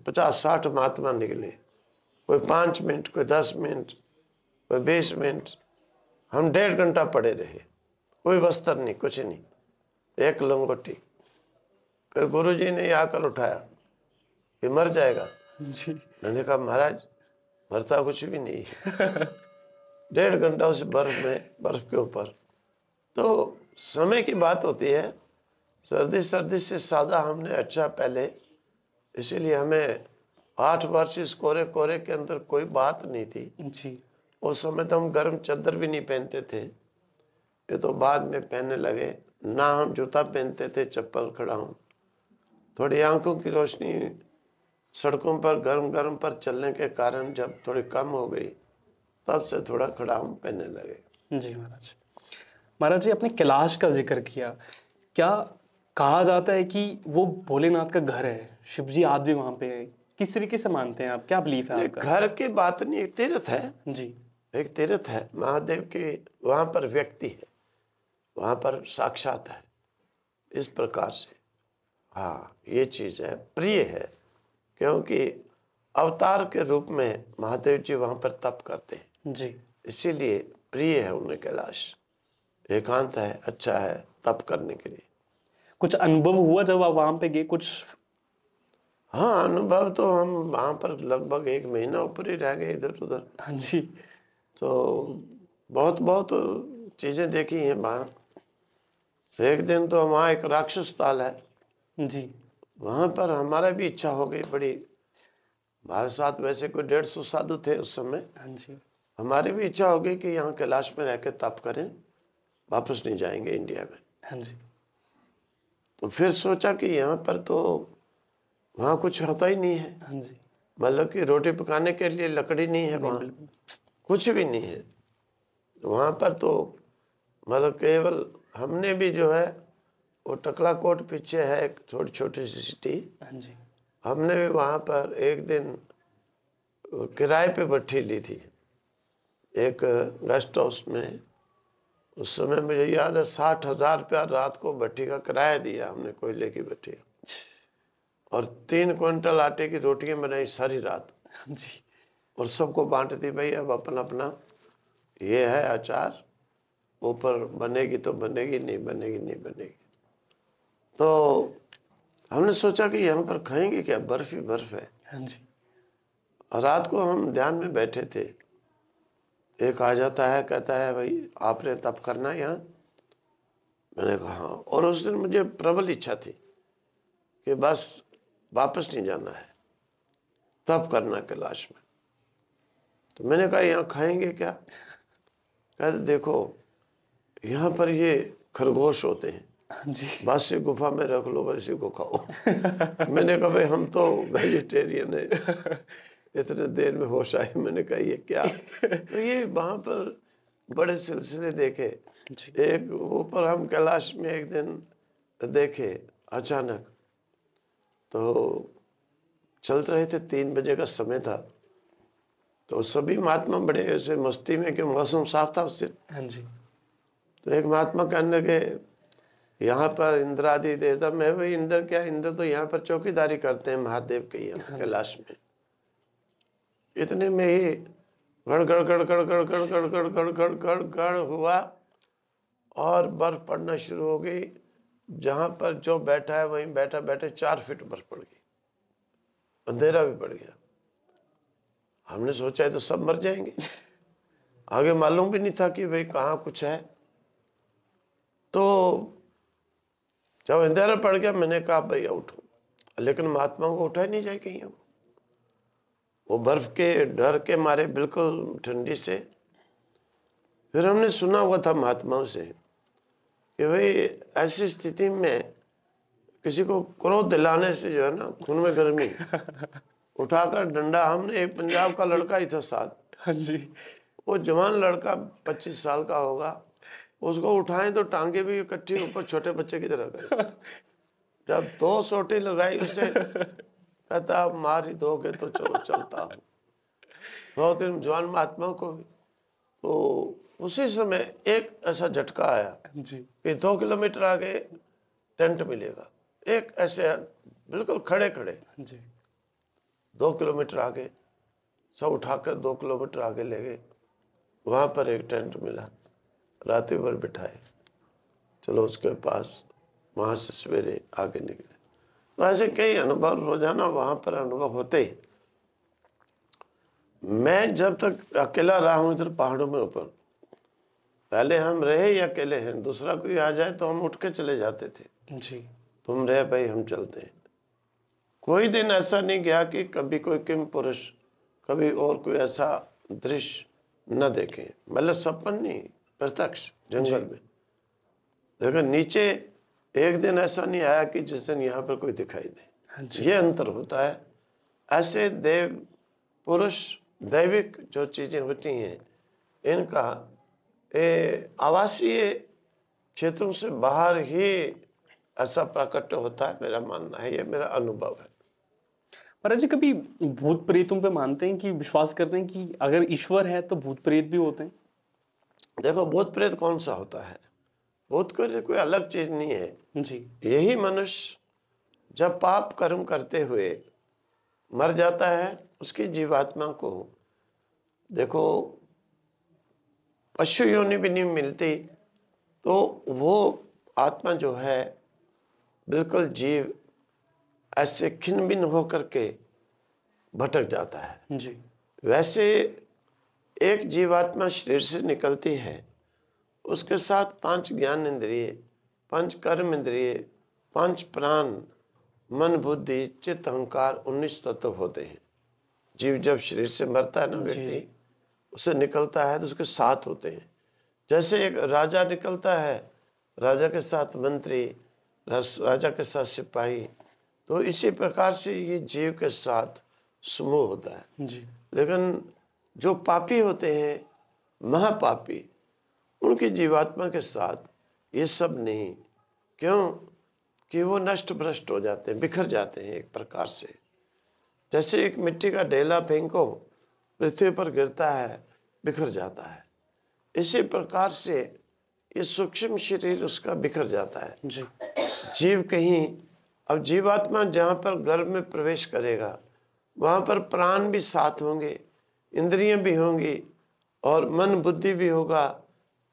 50-60 महात्मा निकले, कोई 5 मिनट, कोई 10 मिनट, कोई 20 मिनट। हम 1.5 घंटा पड़े रहे, कोई वस्त्र नहीं, कुछ नहीं, एक लंगोटी। फिर गुरुजी ने आकर उठाया कि मर जाएगा। जी। मैंने कहा महाराज मरता कुछ भी नहीं है। 1.5 घंटा उस बर्फ में, बर्फ के ऊपर। तो समय की बात होती है, सर्दी से सादा हमने अच्छा पहले, इसीलिए हमें 8 वर्ष इस कोरे कोरे के अंदर कोई बात नहीं थी। जी। उस समय तो हम गर्म चादर भी नहीं पहनते थे, ये तो बाद में पहनने लगे। ना हम जूता पहनते थे, चप्पल खड़ा हूँ। थोड़ी आंखों की रोशनी सड़कों पर गर्म गर्म पर चलने के कारण जब थोड़ी कम हो गई, तब से थोड़ा खड़ा हम पहनने लगे। जी महाराज। महाराज जी, आपने कैलाश का जिक्र किया, क्या कहा जाता है कि वो भोलेनाथ का घर है, शिव जी आज भी वहाँ पे है? किस तरीके से मानते हैं आप, क्या बिलीफ है आपका? घर की बात नहीं, एक तीर्थ है। जी। एक तीर्थ है, महादेव के वहाँ पर व्यक्ति है, वहाँ पर साक्षात है, इस प्रकार से। हाँ, ये चीज़ है, प्रिय है, क्योंकि अवतार के रूप में महादेव जी वहाँ पर तप करते हैं। जी। इसीलिए प्रिय है उन्हें कैलाश, एकांत है, अच्छा है तप करने के लिए। कुछ अनुभव हुआ जब आप वहाँ पे गए कुछ? हाँ, अनुभव तो हम वहाँ पर लगभग 1 महीना ऊपर ही रह गए, इधर उधर। हाँ जी। तो बहुत बहुत चीज़ें देखी हैं वहाँ। एक दिन तो वहाँ एक राक्षस ताल है, जी। वहाँ पर हमारा भी इच्छा हो गई बड़ी। हमारे साथ वैसे कोई 150 साधु थे उस समय। हाँ जी। हमारी भी इच्छा हो गई कि यहाँ कैलाश में रह के तप करें, वापस नहीं जाएंगे इंडिया में। हाँ जी। तो फिर सोचा कि यहाँ पर तो वहाँ कुछ होता ही नहीं है, हाँ जी। मतलब कि रोटी पकाने के लिए लकड़ी नहीं है वहाँ, कुछ भी नहीं है वहाँ पर। तो मतलब केवल हमने भी जो है वो टकला कोट पीछे है एक छोटी छोटी सी सिटी, हाँ जी। हमने भी वहाँ पर एक दिन किराए पे भट्ठी ली थी एक गेस्ट हाउस में। उस समय मुझे याद है 60,000 रुपया रात को भट्ठी का किराया दिया हमने, कोयले की भट्ठी, और 3 क्विंटल आटे की रोटियां बनाई सारी रात जी। और सबको बांट दी। भाई अब अपना अपना ये है अचार, ऊपर बनेगी तो बनेगी, नहीं बनेगी नहीं बनेगी। तो हमने सोचा कि यहाँ पर खाएंगे क्या, बर्फ ही बर्फ है। हाँ जी। और रात को हम ध्यान में बैठे थे, एक आ जाता है, कहता है भाई आपने तप करना है यहाँ। मैंने कहा हाँ। और उस दिन मुझे प्रबल इच्छा थी कि बस वापस नहीं जाना है, तप करना कैलाश में। तो मैंने कहा यहाँ खाएंगे क्या? कहते देखो यहाँ पर ये खरगोश होते हैं, हाँ जी। बस ये गुफा में रख लो, बस को खाओ। मैंने कहा भाई हम तो वेजिटेरियन है। इतने देर में होश आई, मैंने कहा ये क्या? तो ये वहाँ पर बड़े सिलसिले देखे। एक ऊपर हम कैलाश में एक दिन देखे अचानक, तो चल रहे थे, 3 बजे का समय था। तो सभी महात्मा बड़े ऐसे मस्ती में, कि मौसम साफ था उस दिन। हाँ जी। तो एक महात्मा कहने लगे यहाँ पर इंद्र आदि देवता। मैं भाई इंद्र क्या, इंद्र तो यहाँ पर चौकीदारी करते हैं महादेव के यहाँ कैलाश में। इतने में ही गड़ गड़ गड़ गड़ गड़ गड़ गड़ गड़ गड़ गड़ गड़ गड़ हुआ और बर्फ पड़ना शुरू हो गई। जहाँ पर जो बैठा है वहीं बैठा बैठे 4 फीट बर्फ पड़ गई, अंधेरा भी पड़ गया। हमने सोचा है तो सब मर जाएंगे, आगे मालूम भी नहीं था कि भाई कहाँ कुछ है। तो जब अंधेरा पड़ गया मैंने कहा भाई उठो, लेकिन महात्मा को उठाई नहीं जाए कहीं। वो बर्फ के डर के मारे बिल्कुल ठंडी से। फिर हमने सुना हुआ था महात्माओं से कि भाई ऐसी स्थिति में किसी को क्रोध दिलाने से जो है ना खून में गर्मी, उठाकर डंडा, हमने एक पंजाब का लड़का ही था साथ। हाँ जी। वो जवान लड़का 25 साल का होगा, उसको उठाएं तो टांगे भी इकट्ठी ऊपर छोटे बच्चे की तरह करें। जब 2 सोटी लगाई उसे, कहता आप मार ही दोगे तो चलो चलता हूँ। 2-3 जवान महात्माओं को भी। तो उसी समय एक ऐसा झटका आया जी। कि 2 किलोमीटर आगे टेंट मिलेगा, एक ऐसे बिल्कुल खड़े खड़े जी 2 किलोमीटर आगे, सब उठाकर 2 किलोमीटर आगे ले गए। वहाँ पर एक टेंट मिला, रात भर बिठाए, चलो उसके पास, वहाँ से सवेरे आगे निकले। तो ऐसे कई अनुभव रोजाना वहाँ पर अनुभव होते ही। मैं जब तक अकेला रहा हूँ इधर पहाड़ों में ऊपर, पहले हम रहे ही अकेले हैं, दूसरा कोई आ जाए तो हम उठ के चले जाते थे, जी तुम रहे भाई हम चलते हैं। कोई दिन ऐसा नहीं गया कि कभी कोई किम पुरुष, कभी और कोई ऐसा दृश्य न देखे, मतलब सपन नहीं, प्रत्यक्ष जंगल में। लेकिन नीचे एक दिन ऐसा नहीं आया कि जिस दिन यहाँ पर कोई दिखाई दे। ये अंतर होता है। ऐसे देव पुरुष दैविक जो चीजें होती हैं, इनका आवासीय क्षेत्रों से बाहर ही ऐसा प्रकट होता है, मेरा मानना है, ये मेरा अनुभव है। महाराज जी, कभी भूत प्रेतों पे मानते हैं कि विश्वास करते हैं कि अगर ईश्वर है तो भूत प्रेत भी होते हैं? देखो, भूत प्रेत कौन सा होता है? भूत प्रेत कोई अलग चीज नहीं है। जी यही मनुष्य जब पाप कर्म करते हुए मर जाता है, उसकी जीवात्मा को देखो पशु योनि भी नहीं मिलती, तो वो आत्मा जो है बिल्कुल जीव ऐसे खिन्न भिन्न होकर के भटक जाता है। जी वैसे एक जीवात्मा शरीर से निकलती है, उसके साथ 5 ज्ञान इंद्रिय, 5 कर्म इंद्रिय, 5 प्राण, मन बुद्धि चित्त अहंकार 19 तत्व होते हैं। जीव जब शरीर से मरता है ना व्यक्ति, उसे निकलता है तो उसके 7 होते हैं। जैसे एक राजा निकलता है, राजा के साथ मंत्री, राजा के साथ सिपाही, तो इसी प्रकार से ये जीव के साथ समूह होता है। जी लेकिन जो पापी होते हैं, महापापी, उनकी जीवात्मा के साथ ये सब नहीं। क्यों? कि वो नष्ट भ्रष्ट हो जाते हैं, बिखर जाते हैं एक प्रकार से। जैसे एक मिट्टी का ढेला फेंको, पृथ्वी पर गिरता है, बिखर जाता है। इसी प्रकार से ये सूक्ष्म शरीर उसका बिखर जाता है। जी जीव कहीं, अब जीवात्मा जहाँ पर गर्भ में प्रवेश करेगा, वहाँ पर प्राण भी साथ होंगे, इंद्रियां भी होंगी और मन बुद्धि भी होगा,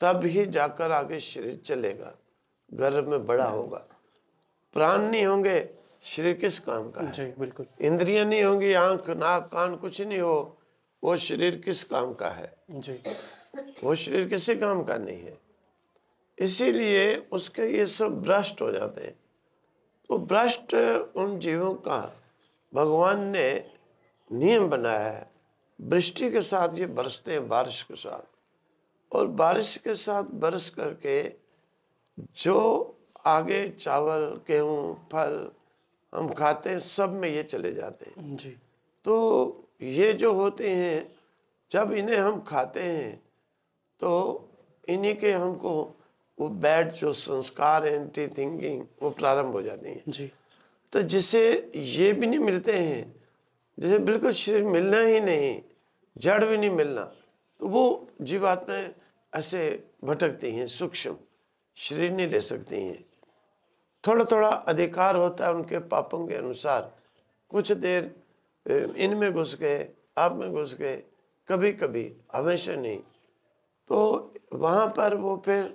तब ही जाकर आगे शरीर चलेगा, गर्भ में बड़ा होगा। प्राण नहीं होंगे, शरीर किस काम का है? जी बिल्कुल। इंद्रियां नहीं होंगी, आंख नाक कान कुछ नहीं हो, वो शरीर किस काम का है? जी वो शरीर किसी काम का नहीं है। इसीलिए उसके ये सब भ्रष्ट हो जाते हैं। तो भ्रष्ट उन जीवों का भगवान ने नियम बनाया है। वृष्टि के साथ ये बरसते हैं, बारिश के साथ, और बारिश के साथ बरस करके जो आगे चावल गेहूँ फल हम खाते हैं, सब में ये चले जाते हैं। जी तो ये जो होते हैं, जब इन्हें हम खाते हैं तो इन्हीं के हमको वो बैड जो संस्कार एंटी थिंकिंग वो प्रारंभ हो जाती हैं। जी तो जिसे ये भी नहीं मिलते हैं, जैसे बिल्कुल शरीर मिलना ही नहीं, जड़ भी नहीं मिलना, तो वो जीवात्माएं ऐसे भटकती हैं, सूक्ष्म शरीर नहीं ले सकती हैं। थोड़ा थोड़ा अधिकार होता है उनके पापों के अनुसार, कुछ देर इनमें घुस गए, आप में घुस गए, कभी कभी, हमेशा नहीं। तो वहाँ पर वो फिर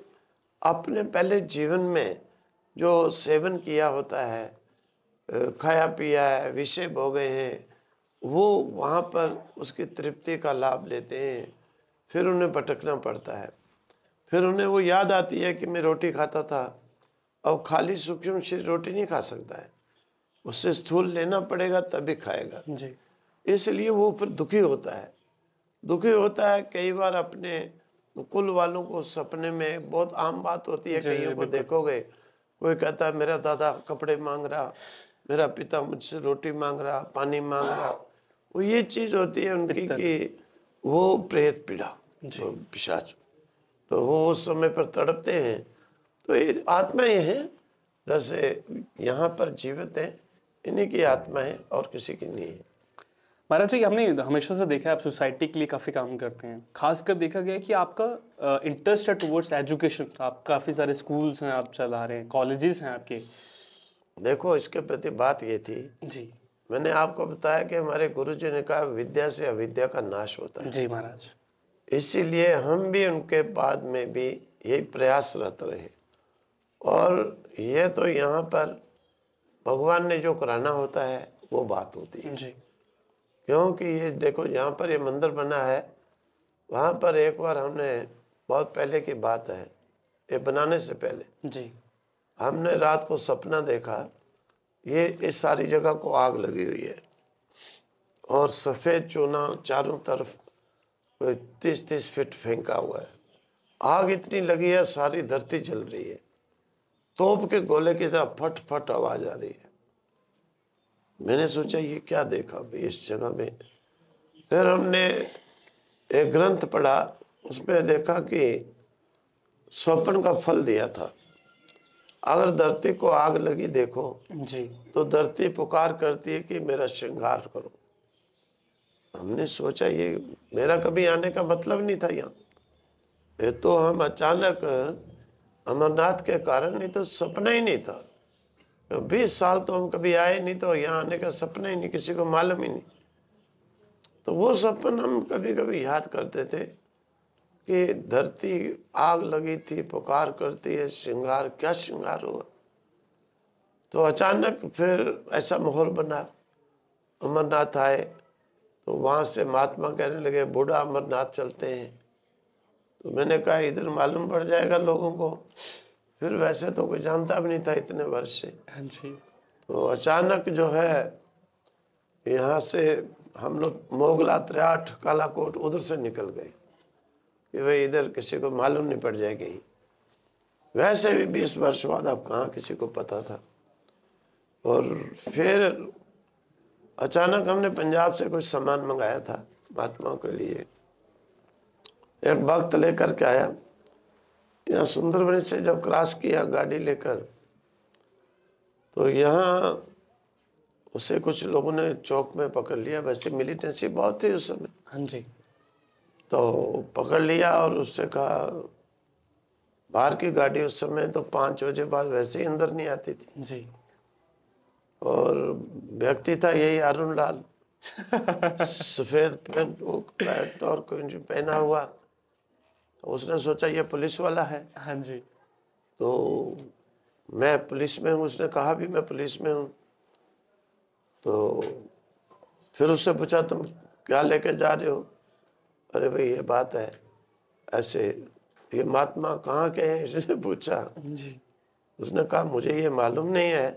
अपने पहले जीवन में जो सेवन किया होता है, खाया पिया है, विषय भोगे हैं, वो वहाँ पर उसकी तृप्ति का लाभ लेते हैं। फिर उन्हें भटकना पड़ता है। फिर उन्हें वो याद आती है कि मैं रोटी खाता था। अब खाली सूक्ष्म शरीर रोटी नहीं खा सकता है, उससे स्थूल लेना पड़ेगा तभी खाएगा। जी इसलिए वो फिर दुखी होता है। दुखी होता है कई बार अपने कुल वालों को सपने में, बहुत आम बात होती है, कईयों को देखोगे, कोई कहता है मेरा दादा कपड़े मांग रहा, मेरा पिता मुझसे रोटी मांग रहा, पानी मांग रहा। वो ये चीज होती है उनकी कि वो प्रेत पीड़ा, तो पिशाच, तो वो उस समय पर तड़पते हैं। तो ये आत्मा ये है, जैसे यहाँ पर जीवित है, इन्हीं की आत्मा है और किसी की नहीं है। महाराज जी, हमने हमेशा से देखा है आप सोसाइटी के लिए काफ़ी काम करते हैं। खासकर देखा गया है कि आपका इंटरेस्ट है टुवर्ड्स एजुकेशन। आप काफ़ी सारे स्कूल्स हैं आप चला रहे हैं, कॉलेजेस हैं आपके। देखो इसके प्रति बात ये थी, जी मैंने आपको बताया कि हमारे गुरुजी ने कहा विद्या से अविद्या का नाश होता है। जी महाराज। इसीलिए हम भी उनके बाद में भी यही प्रयासरत रहे। और ये तो यहाँ पर भगवान ने जो कराना होता है वो बात होती है। जी क्योंकि ये देखो यहाँ पर ये मंदिर बना है, वहाँ पर एक बार हमने, बहुत पहले की बात है, ये बनाने से पहले जी हमने रात को सपना देखा, ये इस सारी जगह को आग लगी हुई है और सफ़ेद चूना चारों तरफ 30-30 फीट फेंका हुआ है। आग इतनी लगी है, सारी धरती जल रही है, तोप के गोले की तरह फट फट आवाज आ रही है। मैंने सोचा ये क्या देखा भाई इस जगह में। फिर हमने एक ग्रंथ पढ़ा, उसमें देखा कि स्वप्न का फल दिया था। अगर धरती को आग लगी देखो जी तो धरती पुकार करती है कि मेरा श्रृंगार करो। हमने सोचा ये मेरा कभी आने का मतलब नहीं था यहाँ, ये तो हम अचानक अमरनाथ के कारण, नहीं तो सपना ही नहीं था। 20 साल तो हम कभी आए नहीं, तो यहाँ आने का सपना ही नहीं, किसी को मालूम ही नहीं। तो वो सपन हम कभी कभी याद करते थे कि धरती आग लगी थी, पुकार करती है, श्रृंगार, क्या श्रृंगार हुआ। तो अचानक फिर ऐसा माहौल बना, अमरनाथ आए तो वहाँ से महात्मा कहने लगे बूढ़ा अमरनाथ चलते हैं। तो मैंने कहा इधर मालूम पड़ जाएगा लोगों को। फिर वैसे तो कोई जानता भी नहीं था इतने वर्ष से। हाँ जी तो अचानक जो है यहाँ से हम लोग मोगला, त्रियाठ, कालाकोट उधर से निकल गए कि भाई इधर किसी को मालूम नहीं पड़ जाए कहीं। वैसे भी 20 वर्ष बाद अब कहाँ किसी को पता था। और फिर अचानक हमने पंजाब से कुछ सामान मंगाया था महात्माओं के लिए। एक वक्त लेकर के आया, यहाँ सुंदरबनी से जब क्रॉस किया गाड़ी लेकर, तो यहाँ उसे कुछ लोगों ने चौक में पकड़ लिया। वैसे मिलिटेंसी बहुत थी उस समय। हाँ जी तो पकड़ लिया और उससे कहा, बाहर की गाड़ी उस समय तो 5 बजे बाद वैसे ही अंदर नहीं आती थी। जी और व्यक्ति था यही अरुण लाल, सफेद पैंट और कुछ पहना हुआ। उसने सोचा ये पुलिस वाला है। हाँ जी तो मैं पुलिस में हूँ, उसने कहा भी मैं पुलिस में हूँ। तो फिर उससे पूछा तुम क्या लेके जा रहे हो। अरे भाई ये बात है ऐसे, ये महात्मा कहाँ के हैं इसने पूछा। जी उसने कहा मुझे ये मालूम नहीं है,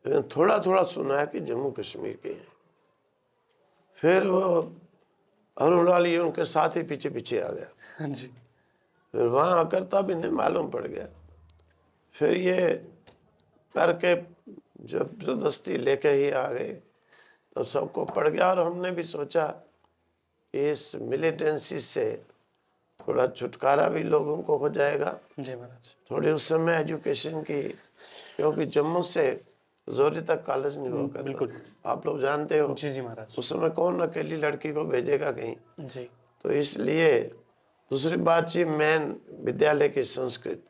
लेकिन थोड़ा थोड़ा सुना है कि जम्मू कश्मीर के हैं। फिर वो अरुण लाल ये उनके साथ ही पीछे पीछे आ गया। हाँ जी फिर वहाँ आकर तब इन्हें मालूम पड़ गया। फिर ये करके जब जबरदस्ती लेके ही आ गए तो सबको पड़ गया। और हमने भी सोचा कि इस मिलिटेंसी से थोड़ा छुटकारा भी लोगों को हो जाएगा। जी महाराज। थोड़ी उस समय एजुकेशन की, क्योंकि जम्मू से जोरी तक कॉलेज नहीं हुआ करता। बिल्कुल। आप लोग जानते हो जी जी महाराज। उस समय कौन अकेली लड़की को भेजेगा कहीं। जी तो इसलिए दूसरी बात थी मेन विद्यालय की संस्कृत।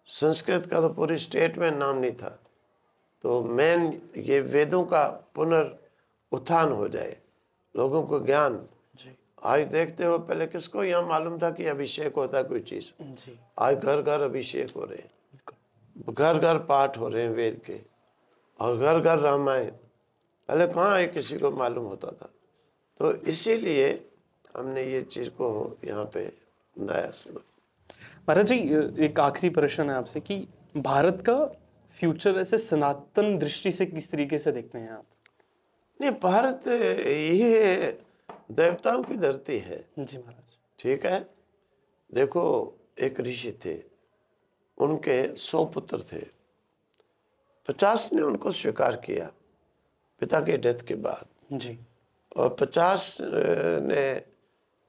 संस्कृत का तो पूरी स्टेट में नाम नहीं था। तो मेन ये वेदों का पुनरुत्थान हो जाए, लोगों को ज्ञान। जी आज देखते हो, पहले किसको यहाँ मालूम था कि अभिषेक होता है कोई चीज़। जी आज घर घर अभिषेक हो रहे हैं, बिल्कुल। घर घर पाठ हो रहे हैं वेद के, और घर घर रामायण। पहले कहाँ है किसी को मालूम होता था। तो इसीलिए हमने ये चीज़ को यहाँ पे नया सुना। महाराज जी एक आखिरी प्रश्न है आपसे कि भारत का फ्यूचर ऐसे सनातन दृष्टि से किस तरीके से देखते हैं आप? नहीं, भारत ये देवताओं की धरती है। जी महाराज। ठीक है, देखो एक ऋषि थे, उनके 100 पुत्र थे। 50 ने उनको स्वीकार किया पिता के डेथ के बाद, जी और 50 ने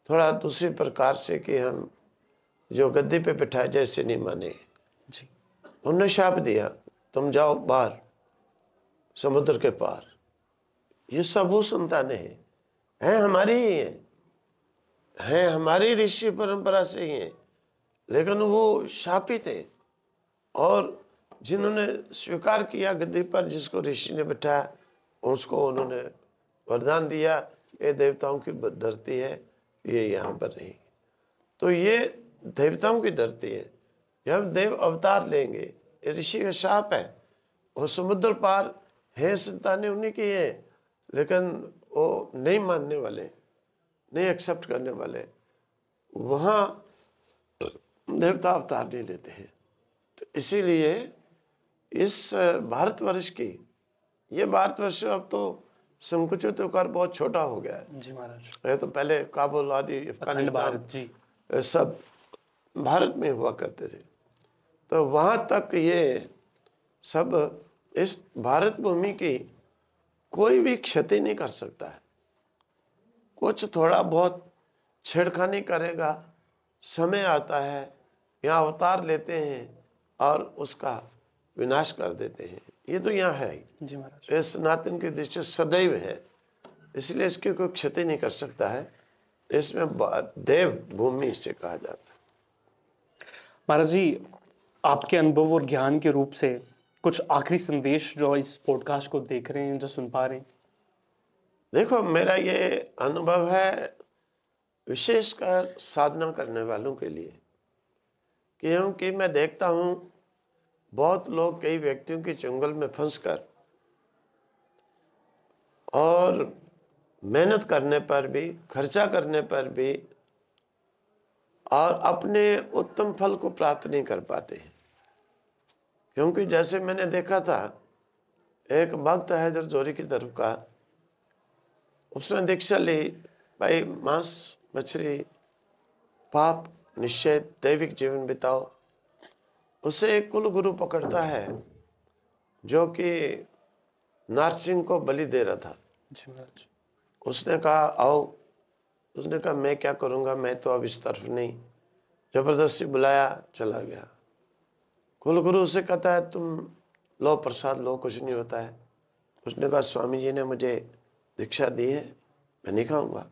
थोड़ा दूसरी प्रकार से कि हम जो गद्दी पे बिठाए जैसे नहीं माने। जी उन्होंने शाप दिया तुम जाओ बाहर समुद्र के पार। ये सब वो संतानें हैं हमारी ही हैं हमारी ऋषि परंपरा से ही हैं, लेकिन वो शापित हैं। और जिन्होंने स्वीकार किया गद्दी पर, जिसको ऋषि ने बिठाया, उसको उन्होंने वरदान दिया, ये देवताओं की धरती है, ये यहाँ पर नहीं। तो ये देवताओं की धरती है, ये हम देव अवतार लेंगे। ये ऋषि का शाप है। और समुद्र पार है संतानें उन्हीं की है, लेकिन वो नहीं मानने वाले, नहीं एक्सेप्ट करने वाले, वहाँ देवता अवतार नहीं लेते हैं। तो इसीलिए इस भारतवर्ष की, ये भारतवर्ष अब तो संकुचित होकर बहुत छोटा हो गया है जी महाराज। ये तो पहले काबुल आदि अफगानिस्तान जी सब भारत में हुआ करते थे। तो वहाँ तक ये सब, इस भारत भूमि की कोई भी क्षति नहीं कर सकता है। कुछ थोड़ा बहुत छेड़खानी करेगा, समय आता है, यहाँ अवतार लेते हैं और उसका विनाश कर देते हैं। ये तो यहाँ है ही। जी महाराज। ये सनातन की दृष्टि सदैव है, इसलिए इसकी कोई क्षति नहीं कर सकता है। इसमें देव भूमि से कहा जाता है। महाराज जी, आपके अनुभव और ज्ञान के रूप से कुछ आखिरी संदेश जो इस पॉडकास्ट को देख रहे हैं, जो सुन पा रहे हैं। देखो, मेरा ये अनुभव है विशेषकर साधना करने वालों के लिए, क्योंकि मैं देखता हूँ बहुत लोग कई व्यक्तियों के चंगुल में फंसकर और मेहनत करने पर भी, खर्चा करने पर भी, और अपने उत्तम फल को प्राप्त नहीं कर पाते हैं। क्योंकि जैसे मैंने देखा था, एक भक्त हैदर जोरी की तरफ का, उसने दीक्षा ली, भाई मांस मछली पाप निश्चय दैविक जीवन बिताओ। उसे एक कुल गुरु पकड़ता है जो कि नारसिंह को बलि दे रहा था। जी महाराज। उसने कहा आओ, उसने कहा मैं क्या करूँगा, मैं तो अब इस तरफ नहीं। जबरदस्ती बुलाया, चला गया। कुल गुरु उसे कहता है तुम लो प्रसाद लो, कुछ नहीं होता है। उसने कहा स्वामी जी ने मुझे दीक्षा दी है, मैं नहीं खाऊंगा।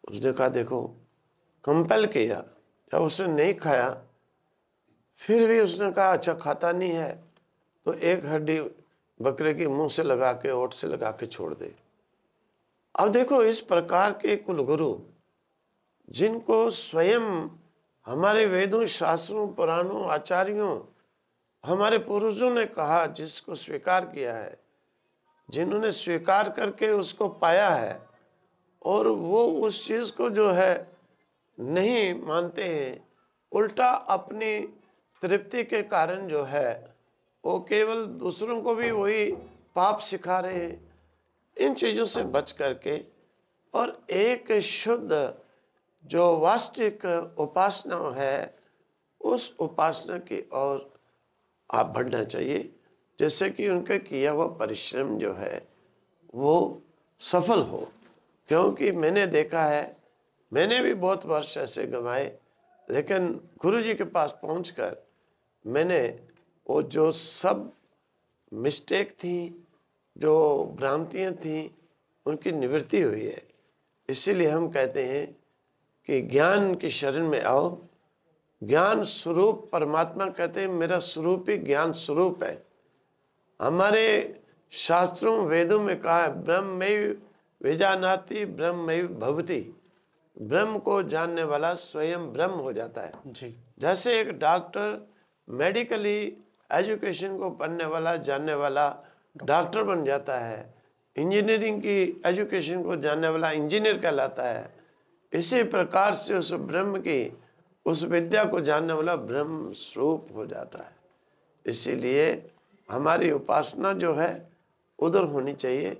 उसने कहा देखो, कंपेल किया। जब उसने नहीं खाया, फिर भी उसने कहा अच्छा खाता नहीं है तो एक हड्डी बकरे की मुंह से लगा के, ओठ से लगा के छोड़ दे। अब देखो, इस प्रकार के कुलगुरु जिनको स्वयं हमारे वेदों, शास्त्रों, पुराणों, आचार्यों, हमारे पूर्वजों ने कहा, जिसको स्वीकार किया है, जिन्होंने स्वीकार करके उसको पाया है, और वो उस चीज़ को जो है नहीं मानते हैं, उल्टा अपनी तृप्ति के कारण जो है वो केवल दूसरों को भी वही पाप सिखा रहे हैं। इन चीज़ों से बच करके और एक शुद्ध जो वास्तविक उपासना है, उस उपासना की ओर आप बढ़ना चाहिए, जैसे कि उनका किया हुआ परिश्रम जो है वो सफल हो। क्योंकि मैंने देखा है, मैंने भी बहुत वर्ष ऐसे गंवाए, लेकिन गुरु जी के पास पहुंचकर मैंने वो जो सब मिस्टेक थी, जो भ्रांतियाँ थी, उनकी निवृत्ति हुई है। इसीलिए हम कहते हैं कि ज्ञान की शरण में आओ। ज्ञान स्वरूप परमात्मा कहते हैं, मेरा स्वरूप ही ज्ञान स्वरूप है। हमारे शास्त्रों वेदों में कहा है ब्रह्मैव विजानाति ब्रह्मैव भवति। ब्रह्म को जानने वाला स्वयं ब्रह्म हो जाता है। जी। जैसे एक डॉक्टर मेडिकली एजुकेशन को पढ़ने वाला, जानने वाला डॉक्टर बन जाता है, इंजीनियरिंग की एजुकेशन को जानने वाला इंजीनियर कहलाता है, इसी प्रकार से उस ब्रह्म की, उस विद्या को जानने वाला ब्रह्म स्वरूप हो जाता है। इसीलिए हमारी उपासना जो है उधर होनी चाहिए,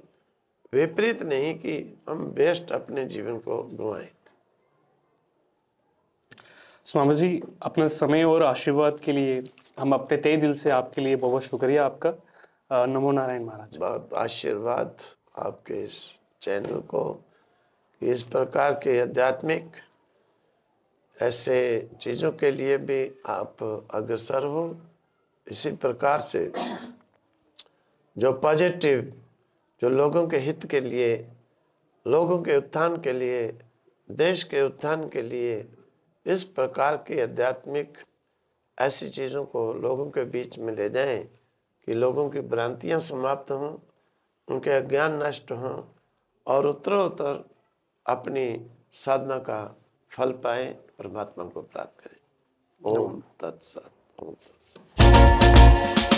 विपरीत नहीं कि हम बेस्ट अपने जीवन को गंवाएं। स्वामी जी, अपना समय और आशीर्वाद के लिए हम अपने तहे दिल से आपके लिए बहुत शुक्रिया आपका। नमो नारायण महाराज। बहुत आशीर्वाद आपके इस चैनल को कि इस प्रकार के आध्यात्मिक ऐसे चीज़ों के लिए भी आप अग्रसर हो। इसी प्रकार से जो पॉजिटिव, जो लोगों के हित के लिए, लोगों के उत्थान के लिए, देश के उत्थान के लिए इस प्रकार की आध्यात्मिक ऐसी चीज़ों को लोगों के बीच में ले जाएं कि लोगों की भ्रांतियां समाप्त हों, उनके अज्ञान नष्ट हों और उत्तरोत्तर अपनी साधना का फल पाएं, परमात्मा को प्राप्त करें। ओम तत्सत। ओम तत्सत।